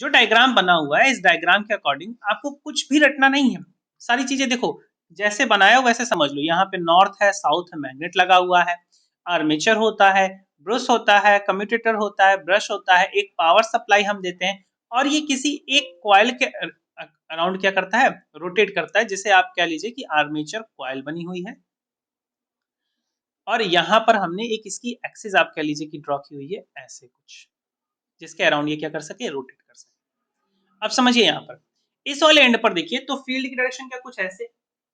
जो डायग्राम बना हुआ है इस डायग्राम के अकॉर्डिंग आपको कुछ भी रटना नहीं है, सारी चीजें देखो जैसे बनाया हो वैसे समझ लो। यहाँ पे नॉर्थ है, साउथ है, मैग्नेट लगा हुआ है, आर्मेचर होता है, ब्रश होता है, कम्यूटेटर होता है, ब्रश होता है, एक पावर सप्लाई हम देते हैं, और ये किसी एक कॉइल के अराउंड क्या करता है, रोटेट करता है, जिसे आप कह लीजिए कि आर्मेचर कॉइल बनी हुई है। और यहाँ पर हमने एक इसकी एक्सिस आप कह लीजिए कि ड्रॉ की हुई है ऐसे कुछ, जिसके अराउंड ये क्या कर सके, रोटेट कर सके। अब समझिए यहाँ पर इस वाले एंड पर देखिए तो फील्ड की डायरेक्शन क्या कुछ ऐसे,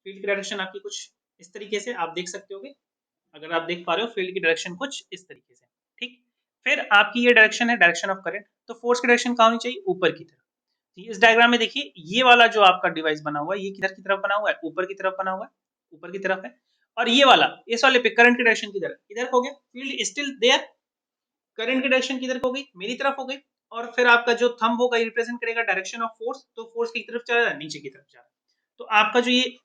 फील्ड की डायरेक्शन आपकी कुछ इस तरीके से आप देख सकते होगे, अगर आप देख पा रहे हो फील्ड की डायरेक्शन कुछ इस तरीके से, ठीक। फिर आपकी ये डायरेक्शन है डायरेक्शन ऑफ करंट, तो फोर्स की डायरेक्शन कहाँ होनी चाहिए, ऊपर की तरफ। इस डायग्राम में देखिए ये वाला जो आपका डिवाइस बना हुआ है ये किधर की तरफ बना हुआ है, ऊपर की तरफ बना हुआ है, ऊपर की तरफ है। और ये वाला इस वाले पे करंट की डायरेक्शन किधर, इधर हो गया, फील्ड स्टिल देयर, करंट की डायरेक्शन किधर हो गई, मेरी तरफ हो गई। और फिर आपका जो थंब होगा रिप्रेजेंट करेगा डायरेक्शन ऑफ फोर्स, तो फोर्स की तरफ चला रहा है, नीचे की तरफ जा रहा है। तो आपका जो ये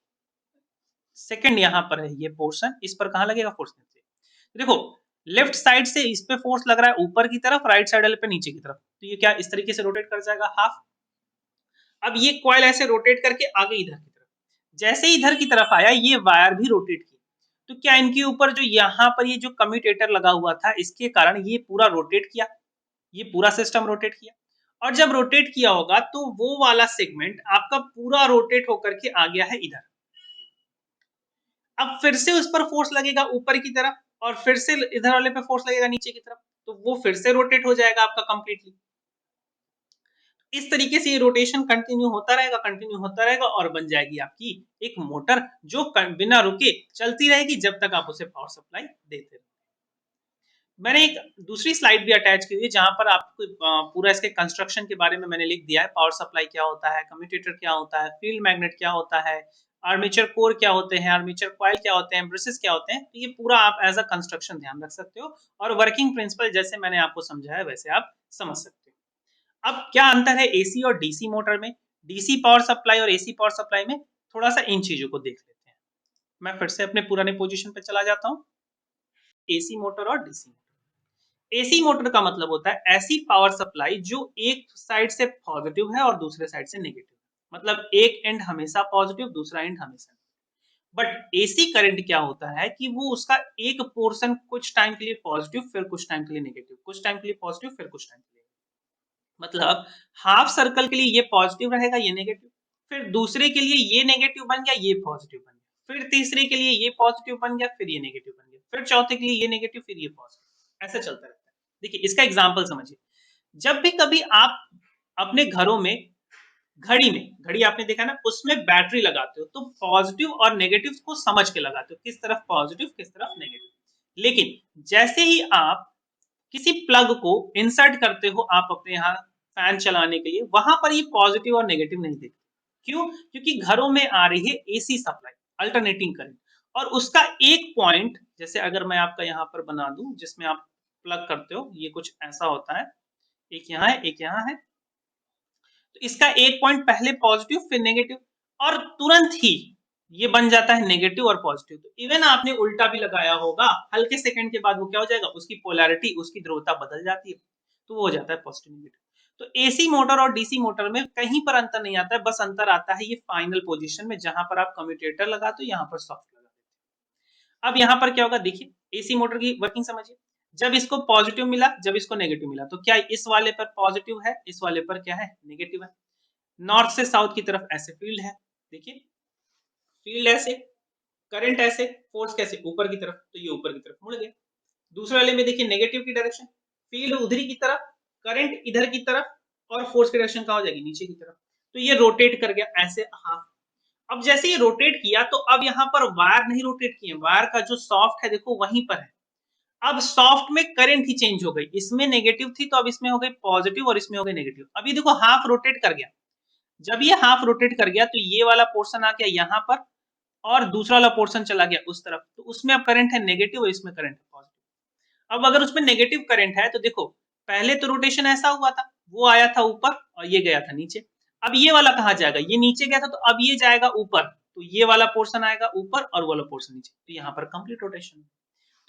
सेकंड यहाँ पर है ये पोर्शन, इस पर कहाँ लगेगा, फोर्स नीचे। देखो लेफ्ट साइड से इस पे फोर्स लग रहा है ऊपर की तरफ, राइट साइड वाले पे नीचे की तरफ, तो ये क्या इस तरीके से रोटेट कर जाएगा हाफ। अब ये कॉइल ऐसे रोटेट करके आगे इधर की तरफ, जैसे इधर की तरफ आया ये वायर भी रोटेट की, तो क्या इनके ऊपर जो यहाँ पर ये जो कम्यूटेटर लगा हुआ था इसके कारण ये पूरा रोटेट किया, ये पूरा सिस्टम रोटेट किया। और जब रोटेट किया होगा तो वो वाला सेगमेंट आपका पूरा रोटेट होकर के आ गया है इधर। अब फिर से उस पर फोर्स लगेगा ऊपर की तरफ, और फिर से इधर वाले पे फोर्स लगेगा नीचे की तरफ, तो वो फिर से रोटेट हो जाएगा आपका कंप्लीटली। इस तरीके से ये रोटेशन कंटिन्यू होता रहेगा, कंटिन्यू होता रहेगा, और बन जाएगी आपकी एक मोटर जो बिना रुके चलती रहेगी जब तक आप उसे पावर सप्लाई देते रहो। मैंने एक दूसरी स्लाइड भी अटैच की हुई है जहां पर आपको पूरा इसके कंस्ट्रक्शन के बारे में मैंने लिख दिया है, पावर सप्लाई क्या होता है, कम्यूटेटर क्या होता है, फील्ड मैग्नेट क्या होता है, आर्मेचर कोर क्या होते हैं, आर्मेचर कॉइल क्या होते हैं, ब्रशेस क्या होते हैं। तो ये पूरा आप एज अ कंस्ट्रक्शन ध्यान रख सकते हो, और वर्किंग प्रिंसिपल जैसे मैंने आपको समझाया वैसे आप समझ सकते हो। अब क्या अंतर है एसी और डीसी मोटर में, डीसी पावर सप्लाई और एसी पावर सप्लाई में, थोड़ा सा इन चीजों को देख लेते हैं। मैं फिर से अपने पुराने पोजीशन पे चला जाता हूँ, एसी मोटर और डीसी मोटर। एसी मोटर का मतलब होता है ऐसी पावर सप्लाई जो एक साइड से पॉजिटिव है और दूसरे साइड से नेगेटिव, मतलब एक एंड हमेशा पॉजिटिव, दूसरा एंड हमेशा। बट एसी करंट क्या होता है कि वो उसका एक पोर्शन कुछ टाइम के लिए पॉजिटिव, फिर कुछ टाइम के लिए नेगेटिव, कुछ टाइम के लिए पॉजिटिव, फिर कुछ टाइम के लिए, मतलब हाफ सर्कल के लिए ये पॉजिटिव रहेगा ये नेगेटिव, फिर दूसरे के लिए ये नेगेटिव बन गया ये पॉजिटिव बन गया, फिर तीसरे के लिए ये पॉजिटिव बन गया फिर ये नेगेटिव बन गया, फिर चौथे के लिए ये नेगेटिव फिर ये पॉजिटिव, ऐसा चलता रहता है। देखिए इसका एग्जाम्पल समझिए, जब भी कभी आप अपने घरों में घड़ी में, घड़ी आपने देखा ना उसमें बैटरी लगाते हो तो पॉजिटिव और नेगेटिव को समझ के लगाते हो, किस तरफ पॉजिटिव किस तरफ नेगेटिव। लेकिन जैसे ही आप किसी प्लग को इंसर्ट करते हो आप अपने यहाँ फैन चलाने के लिए, वहां पर ये पॉजिटिव और नेगेटिव नहीं देखते। क्यों, क्योंकि घरों में आ रही है एसी सप्लाई, अल्टरनेटिंग करंट, और उसका एक पॉइंट, जैसे अगर मैं आपका यहाँ पर बना दूं जिसमें आप प्लग करते हो, ये कुछ ऐसा होता है, एक यहाँ है एक यहाँ है, तो इसका एक पॉइंट पहले पॉजिटिव फिर नेगेटिव, और तुरंत ही ये बन जाता है नेगेटिव और पॉजिटिव। तो इवन आपने उल्टा भी लगाया होगा, हल्के सेकंड के बाद वो क्या हो जाएगा, उसकी पोलैरिटी उसकी ध्रुवता बदल जाती है। तो वो हो जाता है पॉजिटिव नेगेटिव। तो एसी मोटर और डीसी मोटर में कहीं पर अंतर नहीं आता है, बस अंतर आता है ये फाइनल पोजीशन में, जहां पर आप कम्यूटेटर लगाते हो, यहाँ पर सॉफ्ट लगा देते हो। अब यहाँ पर क्या होगा, देखिए एसी मोटर की वर्किंग समझिए। जब इसको पॉजिटिव मिला, जब इसको नेगेटिव मिला, तो क्या इस वाले पर पॉजिटिव है, इस वाले पर क्या है, नेगेटिव है। नॉर्थ से साउथ की तरफ ऐसे फील्ड है, देखिए फील्ड ऐसे, करंट ऐसे, फोर्स कैसे, ऊपर की तरफ, तो ये ऊपर की तरफ मुड़ गए। दूसरे वाले में देखिए नेगेटिव की डायरेक्शन, फील्ड उधरी की तरफ, करंट इधर की तरफ, और फोर्स की डायरेक्शन कहाँ हो जाएगी, नीचे की तरफ। तो ये रोटेट कर गया ऐसे हाफ। अब जैसे ये रोटेट किया, तो अब यहाँ पर वायर नहीं रोटेट किए, वायर का जो सॉफ्ट है देखो वहीं पर है। अब सॉफ्ट में करंट ही चेंज हो गई, इसमें नेगेटिव थी तो अब इसमें हो गई पॉजिटिव, और इसमें हो गई नेगेटिव। अब ये देखो हाफ रोटेट कर गया। जब ये हाफ रोटेट कर गया, तो ये वाला पोर्शन आ गया यहाँ पर, और दूसरा वाला पोर्शन चला गया उस तरफ, तो उसमें अब करंट है नेगेटिव और इसमें करंट है पॉजिटिव। अब अगर उसमें नेगेटिव करंट है, तो देखो पहले तो रोटेशन ऐसा हुआ था, वो आया था ऊपर और ये गया था नीचे। अब ये वाला कहाँ जाएगा, ये नीचे गया था, तो अब ये जाएगा ऊपर, तो ये वाला पोर्शन आएगा ऊपर और वाला पोर्शन नीचे, तो यहाँ पर कंप्लीट रोटेशन।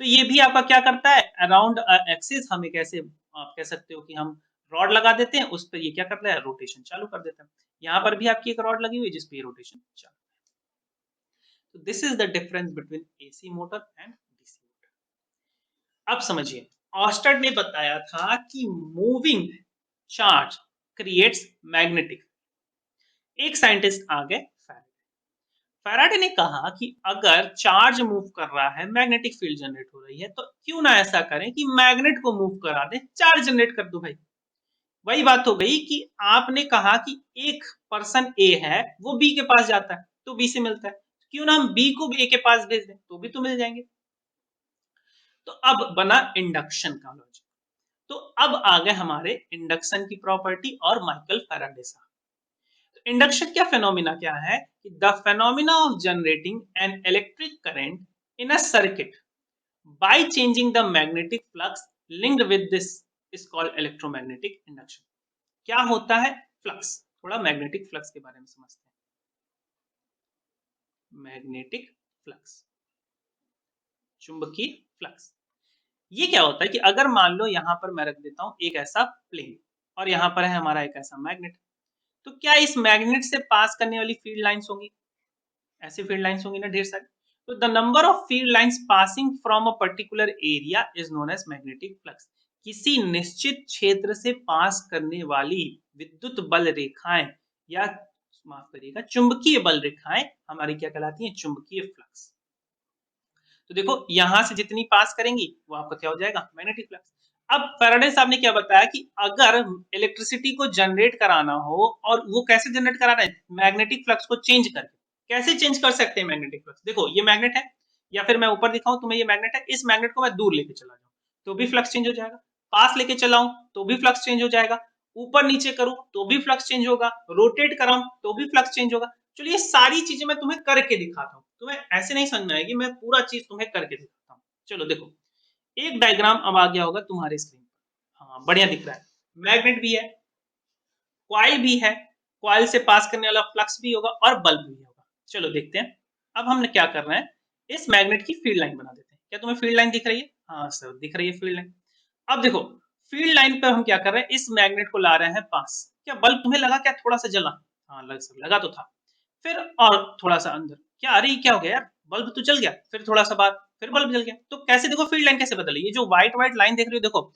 तो ये भी आपका क्या करता है, अराउंड एक्सिस, हम एक ऐसे आप कह सकते हो कि हम रॉड लगा देते हैं, उस पर ये क्या करता है, रोटेशन चालू कर देता है। यहाँ पर भी आपकी एक रॉड लगी हुई है जिसपे रोटेशन चालू। तो this is the difference between AC motor and DC motor. अब समझिए, ऑस्टर्ड ने बताया था कि मूविंग चार्ज क्रिएट्स मैग्नेटिक। एक साइंटिस्ट आ गए फैराडे ने कहा कि अगर चार्ज मूव कर रहा है, मैग्नेटिक फील्ड जनरेट हो रही है, तो क्यों ना ऐसा करें कि मैग्नेट को मूव करा दें, चार्ज जनरेट कर दो भाई। वही बात हो गई कि आपने कहा कि एक पर्सन ए है, वो बी के पास जाता है तो बी से मिलता है, क्यों ना हम बी को ए के पास भेज दें, तो भी तो मिल जाएंगे। तो अब बना इंडक्शन का लॉजिक। तो अब आ गए हमारे इंडक्शन की प्रॉपर्टी और माइकल फैराडे साहब। इंडक्शन क्या फेनोमिना क्या है, the phenomena of generating an electric current in a circuit by changing the magnetic flux linked with this is called electromagnetic induction. क्या होता है फ्लक्स, थोड़ा मैग्नेटिक फ्लक्स के बारे में समझते हैं। मैग्नेटिक फ्लक्स, चुंबकीय फ्लक्स, ये क्या होता है कि अगर मान लो यहां पर मैं रख देता हूं एक ऐसा प्लेन, और यहां पर है हमारा एक ऐसा मैग्नेट, तो क्या इस मैग्नेट से पास करने वाली फील्ड लाइंस होंगी, ऐसी फील्ड लाइंस होंगी ना ढेर सारी। तो the number of field lines passing from a particular area is known as magnetic flux. किसी निश्चित क्षेत्र से पास करने वाली विद्युत बल रेखाएं, या माफ करिएगा चुंबकीय बल रेखाएं हमारी क्या कहलाती हैं, चुंबकीय फ्लक्स। तो देखो यहां से जितनी पास करेंगी वो आपका क्या हो जाएगा, मैग्नेटिक फ्लक्स। अब फैराडे साहब ने क्या बताया कि अगर इलेक्ट्रिसिटी को जनरेट कराना हो, और वो कैसे जनरेट कराना है, मैग्नेटिक फ्लक्स को चेंज करके। कैसे चेंज कर सकते हैं मैग्नेटिक फ्लक्स, देखो ये मैग्नेट है, या फिर मैं ऊपर दिखाऊं तुम्हें, ये मैग्नेट है, इस मैग्नेट को मैं दूर लेके चला जाऊं तो भी फ्लक्स चेंज हो जाएगा, पास लेके चलाऊं तो भी फ्लक्स चेंज हो जाएगा, ऊपर नीचे करूं तो भी फ्लक्स चेंज होगा, रोटेट कराऊं तो भी फ्लक्स चेंज होगा। चलिए ये सारी चीजें मैं तुम्हें करके दिखाता हूँ, तुम्हें ऐसे नहीं समझ में आएगी, मैं पूरा चीज तुम्हें करके दिखाता हूँ। चलो देखो, एक डायग्राम अब आ गया होगा तुम्हारे स्क्रीन पर, हाँ बढ़िया दिख रहा है, मैग्नेट भी है, क्वाइल भी है, क्वाइल से पास करने वाला फ्लक्स भी होगा और बल्ब भी होगा। चलो देखते हैं। अब हमने क्या कर रहे हैं, इस मैग्नेट की फील्ड लाइन बना देते हैं। क्या तुम्हें फील्ड लाइन दिख रही है, हाँ सर दिख रही है फील्ड लाइन। अब देखो फील्ड लाइन पर हम क्या कर रहे हैं, इस मैग्नेट को ला रहे हैं पास। क्या बल्ब तुम्हें लगा, क्या थोड़ा सा जला, हाँ लगा तो था, फिर और थोड़ा सा अंदर, क्या अरे क्या हो गया यार, बल्ब तो जल गया, फिर थोड़ा सा बाहर, फिर बल्ब जल गया। तो कैसे देखो फील्ड लाइन कैसे बदल, ये जो व्हाइट व्हाइट लाइन देख रही हो, देखो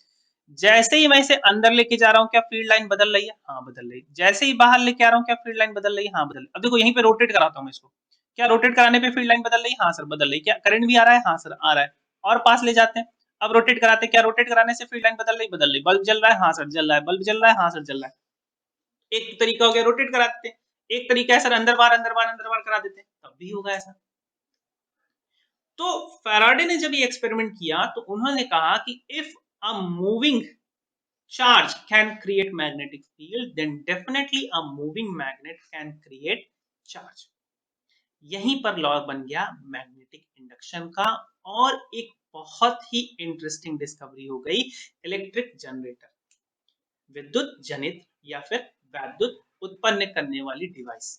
जैसे ही मैं इसे अंदर लेके जा रहा हूँ क्या फील्ड लाइन बदल रही है, हाँ बदल रही है। जैसे ही बाहर लेके आ रहा हूँ क्या फील्ड लाइन बदल रही है, हाँ बदल रही है। अब देखो यहीं पे रोटेट कराता हूँ मैं इसको, क्या रोटेट कराने पे फील्ड लाइन बदल रही है, हाँ सर बदल रही है। क्या करंट भी आ रहा है, हाँ सर आ रहा है। और पास ले जाते हैं, अब रोटेट कराते हैं, क्या रोटेट कराने से फील्ड लाइन बदल रही, बल्ब जल रहा है, हाँ सर जल रहा है, बल्ब जल रहा है, हाँ सर जल रहा है। एक तरीका हो गया रोटेट करा देते हैं, एक तरीका है सर अंदर बाहर अंदर बाहर अंदर बाहर करा देते हैं, तब भी होगा ऐसा। तो फैराडे ने जब ये एक्सपेरिमेंट किया तो उन्होंने कहा कि if a moving charge can create magnetic field, then definitely a moving magnet can create charge। यहीं पर लॉ बन गया मैग्नेटिक इंडक्शन का, और एक बहुत ही इंटरेस्टिंग डिस्कवरी हो गई, इलेक्ट्रिक जनरेटर, विद्युत जनित या फिर वैद्युत उत्पन्न करने वाली डिवाइस,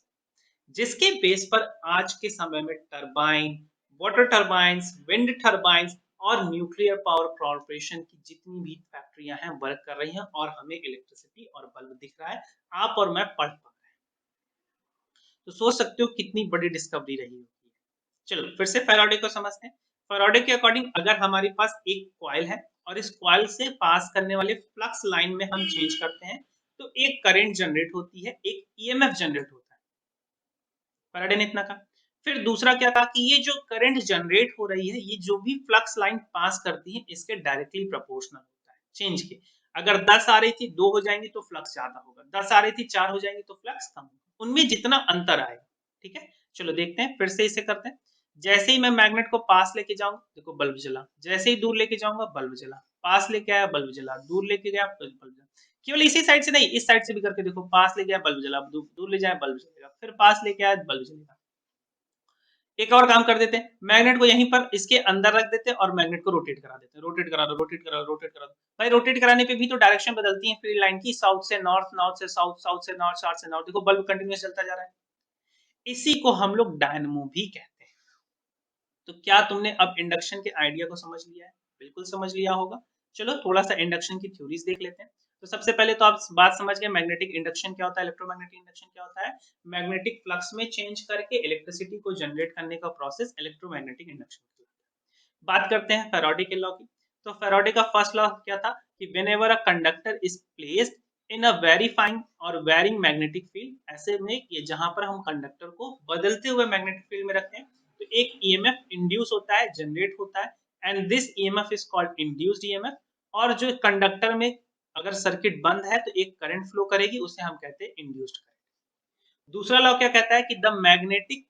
जिसके बेस पर आज के समय में turbine, water turbines, wind turbines और न्यूक्लियर पावर कॉर्पोरेशन की जितनी भी फैक्ट्रियां हैं वर्क कर रही हैं और हमें इलेक्ट्रिसिटी और बल्ब दिख रहा है, आप और मैं पढ़ पा रहे हैं। तो सोच सकते हो कितनी बड़ी डिस्कवरी रही होगी। चलो फिर से फैराडे को समझते हैं। फैराडे के अकॉर्डिंग अगर हमारे पास एक कॉइल है और इस कॉइल से पास करने वाले फ्लक्स लाइन में हम चेंज करते हैं तो एक करंट जनरेट होती है, एक ईएमएफ जनरेट होता है। फैराडे ने इतना कहा। फिर दूसरा क्या कहा कि ये जो करंट जनरेट हो रही है, ये जो भी फ्लक्स लाइन पास करती है इसके डायरेक्टली प्रोपोर्शनल होता है चेंज के। अगर 10 आ रही थी 2 हो जाएंगी तो फ्लक्स ज्यादा होगा, 10 आ रही थी 4 हो जाएंगी तो फ्लक्स कम होगा, उनमें जितना अंतर आएगा। ठीक है, चलो देखते हैं, फिर से इसे करते हैं। जैसे ही मैं मैग्नेट को पास लेके जाऊंगा, देखो बल्ब जला, जैसे ही दूर लेके जाऊंगा बल्ब जला, पास लेके आया बल्ब जला, दूर लेके गया बल्ब जला। केवल इसी साइड से नहीं, इस साइड से भी करके देखो, पास ले गया बल्ब जला, दूर ले जाए बल्ब जलेगा, फिर पास लेके आया बल्ब जलेगा। एक और काम कर देते हैं, मैग्नेट को यहीं पर इसके अंदर रख देते हैं और मैग्नेट को रोटेट करा देते हैं, रोटेट करा दो, रोटेट करा दो, रोटेट करा दो। भाई रोटेट कराने पे भी तो डायरेक्शन बदलती है फील्ड लाइन की, साउथ से नॉर्थ, नॉर्थ से साउथ, साउथ से नॉर्थ, साउथ से नॉर्थ। देखो बल्ब कंटिन्यूस चलता जा रहा है। इसी को हम लोग डायनमो भी कहते हैं। तो क्या तुमने अब इंडक्शन के आइडिया को समझ लिया है? बिल्कुल समझ लिया होगा। चलो थोड़ा सा इंडक्शन की थ्योरीज देख लेते हैं। तो सबसे पहले तो आप बात समझ गए मैग्नेटिक इंडक्शन क्या होता है, इलेक्ट्रोमैग्नेटिक इंडक्शन क्या होता है। मैग्नेटिक फ्लक्स में चेंज करके इलेक्ट्रिसिटी को जनरेट करने का प्रोसेस इलेक्ट्रोमैग्नेटिक इंडक्शन। बात करते हैं फैराडे के लॉ की। तो फैराडे का फर्स्ट लॉ क्या था कि whenever a conductor is placed in a very fine और वेरिंग मैग्नेटिक फील्ड, ऐसे में कि जहां पर हम कंडक्टर को बदलते हुए मैग्नेटिक फील्ड में रखते हैं तो एक ईएमएफ इंड्यूस होता है, जनरेट होता है, and this EMF is called induced EMF. और जो कंडक्टर में अगर सर्किट बंद है तो एक करंट फ्लो करेगी, उसे हम कहते हैं इंड्यूस्ड करंट। दूसरा लॉ क्या कहता है कि द मैग्नेटिक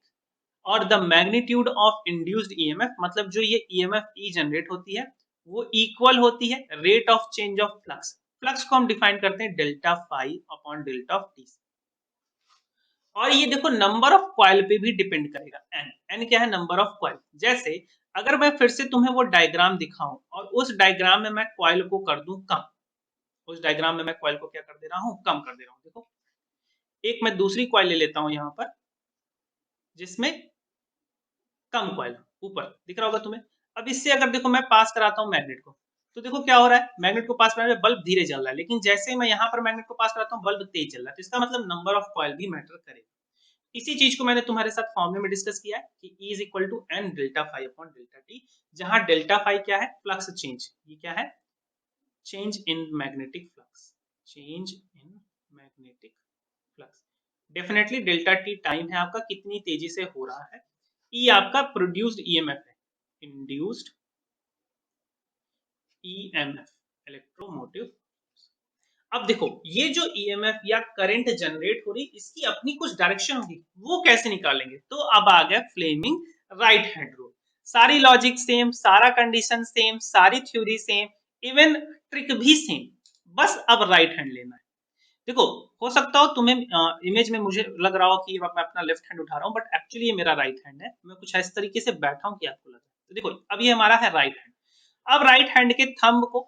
और the magnitude of induced EMF, मतलब जो ये ईएमएफ ई जनरेट होती है वो इक्वल होती है rate of change of flux. Flux को हम डिफाइन करते हैं delta phi upon delta of T. और ये देखो नंबर ऑफ कॉइल पे भी डिपेंड करेगा। एन एन क्या है, नंबर ऑफ कॉइल। जैसे अगर मैं फिर से तुम्हें वो डायग्राम दिखाऊं और उस डायग्राम में मैं कॉइल को कर दूं कम, उस डायग्राम में मैं कॉइल को क्या कर दे रहा हूं, कम कर दे रहा हूं। देखो एक मैं दूसरी कॉइल ले लेता हूं यहां पर जिसमें कम कॉइल ऊपर दिख रहा होगा तुम्हें। अब इससे अगर देखो मैं पास कराता हूँ मैग्नेट को, तो देखो क्या हो रहा है, मैग्नेट को पास कराने में बल्ब धीरे जल रहा है, लेकिन जैसे मैं यहाँ पर मैग्नेट को पास कराता हूँ बल्ब तेज जल रहा है। तो इसका मतलब नंबर ऑफ कॉइल भी मैटर करेगा। इसी चीज को मैंने तुम्हारे साथ फॉर्मूले में डिस्कस किया है कि E is equal to N delta phi upon delta T, जहां डेल्टा फाई क्या है, फ्लक्स चेंज, ये क्या है, change in magnetic flux, change in magnetic flux. Definitely delta T time है आपका, कितनी तेजी से हो रहा है। ई आपका प्रोड्यूस्ड ईएमएफ है, इंड्यूस्ड ईएमएफ, इलेक्ट्रोमोटिव। अब देखो ये जो ईएमएफ या करंट जनरेट हो रही इसकी अपनी कुछ डायरेक्शन होगी, वो कैसे निकालेंगे। तो अब आ गया फ्लेमिंग राइट हैंड रूल। सारी लॉजिक सेम, सारा कंडीशन सेम, सारी थ्योरी सेम, इवन ट्रिक भी सेम, बस अब राइट हैंड लेना है। देखो हो सकता हो तुम्हें इमेज में मुझे लग रहा हो कि मैं अपना लेफ्ट हैंड उठा रहा हूँ, बट एक्चुअली ये मेरा राइट हैंड है। मैं कुछ इस तरीके से बैठा हूँ कि आपको लगे। तो देखो अब ये हमारा है राइट हैंड। अब राइट हैंड के थंब को,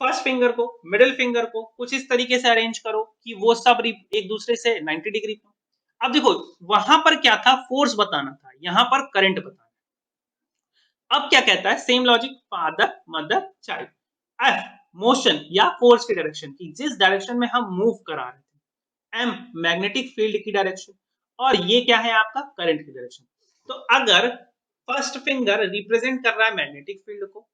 फर्स्ट फिंगर को, मिडिल फिंगर को कुछ इस तरीके से अरेंज करो कि वो सब एक दूसरे से 90 डिग्री पे। अब देखो वहां पर क्या था, फोर्स बताना था, यहाँ पर करंट बताना। अब क्या कहता है same logic, father mother child, F motion या फोर्स की डायरेक्शन की, जिस डायरेक्शन में हम मूव करा रहे थे, एम मैग्नेटिक फील्ड की डायरेक्शन, और ये क्या है आपका करंट की डायरेक्शन। तो अगर फर्स्ट फिंगर रिप्रेजेंट कर रहा है मैग्नेटिक फील्ड को,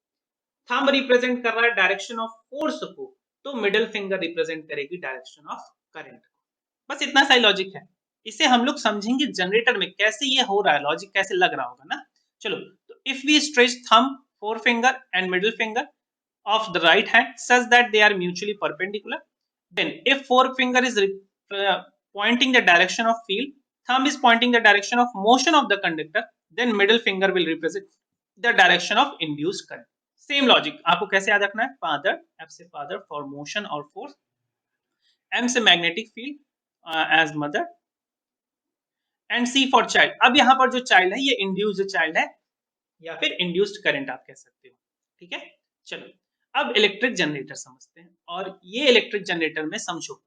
थंब रिप्रेजेंट कर रहा है डायरेक्शन ऑफ फोर्स को, तो मिडिल फिंगर रिप्रेजेंट करेगी डायरेक्शन ऑफ करंट को। बस इतना सा ही लॉजिक है। इसे हम लोग समझेंगे जनरेटर में कैसे ये हो रहा है, लॉजिक कैसे लग रहा होगा ना। चलो तो if we stretch thumb, four finger and middle finger of the right hand such that they are mutually perpendicular, then if forefinger is pointing the direction of field, thumb is pointing the direction of motion of the conductor, then middle finger will represent the direction of induced current. Same logic आपको कैसे याद रखना है, father, F से father for motion और force, M से magnetic field as mother, and C for child. अब यहाँ पर जो चाइल्ड है ये इंड्यूस्ड चाइल्ड है या फिर इंड्यूस्ड करंट आप कह सकते हो। ठीक है, चलो अब इलेक्ट्रिक जनरेटर समझते हैं। और ये इलेक्ट्रिक जनरेटर में समझो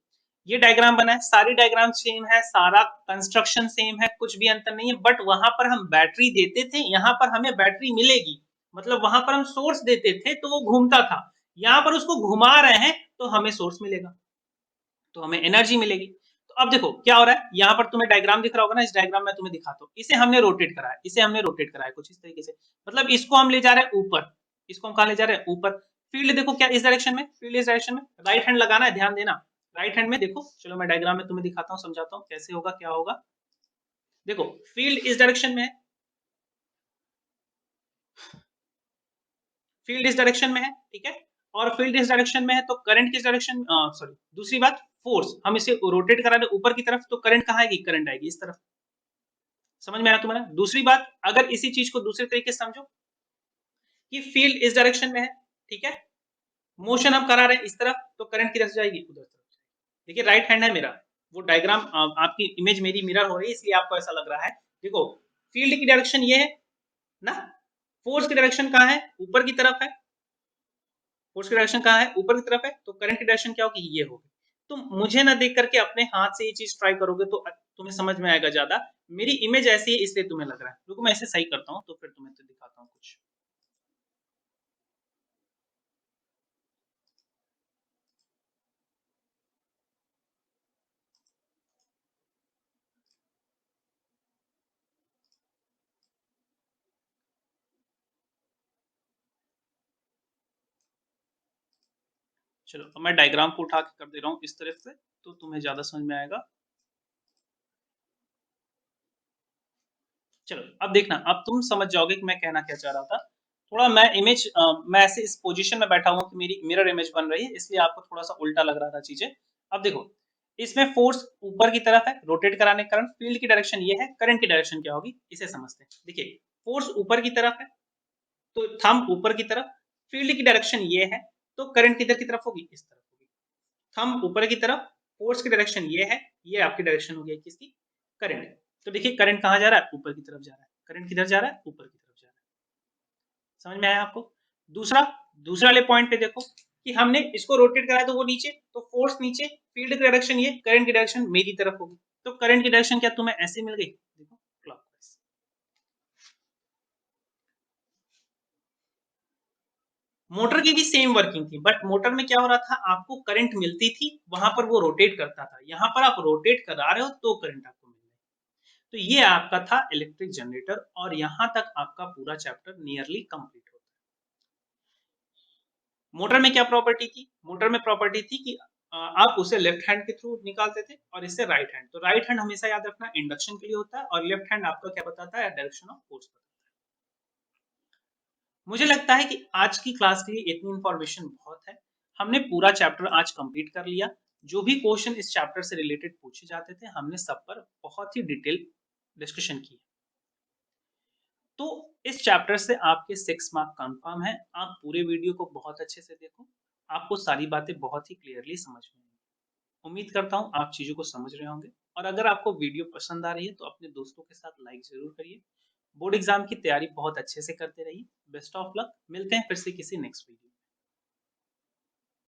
ये डायग्राम बना है, सारी डायग्राम सेम है, सारा कंस्ट्रक्शन सेम है, कुछ भी अंतर नहीं है, बट वहां पर हम बैटरी देते थे, यहाँ पर हमें बैटरी मिलेगी, मतलब वहां पर हम सोर्स देते थे तो वो घूमता था, यहाँ पर उसको घुमा रहे हैं तो हमें सोर्स मिलेगा, तो हमें एनर्जी मिलेगी। तो अब देखो क्या हो रहा है, यहाँ पर तुम्हें डायग्राम दिख रहा होगा ना, इस डायग्राम में तुम्हें दिखाता हूँ, इसे हमने रोटेट करा है, इसे हमने रोटेट करा है कुछ इस तरीके से, मतलब इसको हम ले जा रहे हैं ऊपर, इसको हम कहाँ ले जा रहे हैं ऊपर। फील्ड देखो क्या इस डायरेक्शन में, फील्ड इस डायरेक्शन में, राइट हैंड लगाना है, ध्यान देना, राइट हैंड में देखो, चलो मैं डायग्राम में तुम्हें दिखाता हूँ, समझाता हूँ कैसे होगा क्या होगा। देखो फील्ड इस डायरेक्शन में है, फील्ड इस डायरेक्शन में है, ठीक है, और फील्ड इस डायरेक्शन में है तो करंट किस डायरेक्शन, सॉरी दूसरी बात, फोर्स हम इसे रोटेट करा रहे ऊपर की तरफ तो करंट कहाँ आएगी, करंट आएगी इस तरफ। समझ में आया तुम्हारा। दूसरी बात, अगर इसी चीज को दूसरे तरीके से समझो कि फील्ड इस डायरेक्शन में है, ठीक है, मोशन हम करा रहे हैं इस तरफ तो करंट किधर से जाएगी, उधर तरफ। देखिए राइट हैंड है मेरा, वो डायग्राम आपकी इमेज मेरी मिरर हो रही है इसलिए आपको ऐसा लग रहा है। देखो फील्ड की डायरेक्शन ये है ना, फोर्स की डायरेक्शन कहाँ है, ऊपर की तरफ है, फोर्स की डायरेक्शन कहाँ है, ऊपर की तरफ है, तो करंट की डायरेक्शन क्या होगी, ये होगी। तो मुझे ना देख करके अपने हाथ से ये चीज ट्राई करोगे तो तुम्हें समझ में आएगा ज्यादा। मेरी इमेज ऐसी है इसलिए तुम्हें लग रहा है, रुको मैं ऐसे सही करता हूँ तो फिर तुम्हें तो दिखाता हूँ कुछ। चलो अब मैं डायग्राम को उठा के कर दे रहा हूँ इस तरफ से, तो तुम्हें ज्यादा समझ में आएगा। चलो अब देखना, अब तुम समझ जाओगे कि मैं कहना क्या चाह रहा था। थोड़ा मैं इमेज मैं ऐसे इस पोजीशन में बैठा हुआ कि मेरी मिरर इमेज बन रही है इसलिए आपको थोड़ा सा उल्टा लग रहा था चीजें। अब देखो इसमें फोर्स ऊपर की तरफ है, रोटेट कराने के कारण फील्ड की डायरेक्शन ये है, करंट की डायरेक्शन क्या होगी इसे समझते हैं। देखिए फोर्स ऊपर की तरफ है तो थंब ऊपर की तरफ, फील्ड की डायरेक्शन ये है तो करंट किधर की तरफ होगी, इस तरफ होगी। थंब ऊपर की तरफ, फोर्स की डायरेक्शन ये है, ये आपकी डायरेक्शन हो गई किसकी, करंट। तो देखिए करंट कहाँ जा रहा है, ऊपर की तरफ जा रहा है, करंट किधर जा रहा है, ऊपर की तरफ जा रहा है। समझ में आया आपको। दूसरा, दूसरे वाले पॉइंट पे देखो कि हमने इसको रोटेट कराया तो वो नीचे, तो फोर्स नीचे, फील्ड की डायरेक्शन ये, करंट की डायरेक्शन मेरी तरफ होगी, तो करंट की डायरेक्शन क्या तुम्हें ऐसे मिल गई, देखो क्लॉकवाइज। मोटर की भी सेम वर्किंग थी, बट मोटर में क्या हो रहा था, आपको करंट मिलती थी वहां पर वो रोटेट करता था, यहाँ पर आप रोटेट करा रहे हो तो करंट आपको मिल रहा है। तो ये आपका था इलेक्ट्रिक जनरेटर, और यहाँ तक आपका पूरा चैप्टर नियरली कंप्लीट होता है। मोटर में क्या प्रॉपर्टी थी, मोटर में प्रॉपर्टी थी कि आप उसे लेफ्ट हैंड के थ्रू निकालते थे और इससे राइट हैंड, तो राइट हैंड हमेशा याद रखना इंडक्शन के लिए होता है, और लेफ्ट हैंड आपका क्या बताता है, डायरेक्शन ऑफ फोर्स बताता है। मुझे लगता है कि आज की क्लास के लिए इतनी इंफॉर्मेशन बहुत है, हमने पूरा चैप्टर आज कंप्लीट कर लिया। जो भी क्वेश्चन इस चैप्टर से रिलेटेड पूछे जाते थे हमने सब पर बहुत ही डिटेल डिस्कशन की। तो इस चैप्टर से आपके 6 मार्क कंफर्म है, आप पूरे वीडियो को बहुत अच्छे से देखो, आपको सारी बातें बहुत ही क्लियरली समझ में आएंगी। उम्मीद करता हूँ आप चीजों को समझ रहे होंगे, और अगर आपको वीडियो पसंद आ रही है तो अपने दोस्तों के साथ लाइक जरूर करिए। बोर्ड एग्जाम की तैयारी बहुत अच्छे से करते रहिए। बेस्ट ऑफ लक, मिलते हैं फिर से किसी नेक्स्ट वीडियो।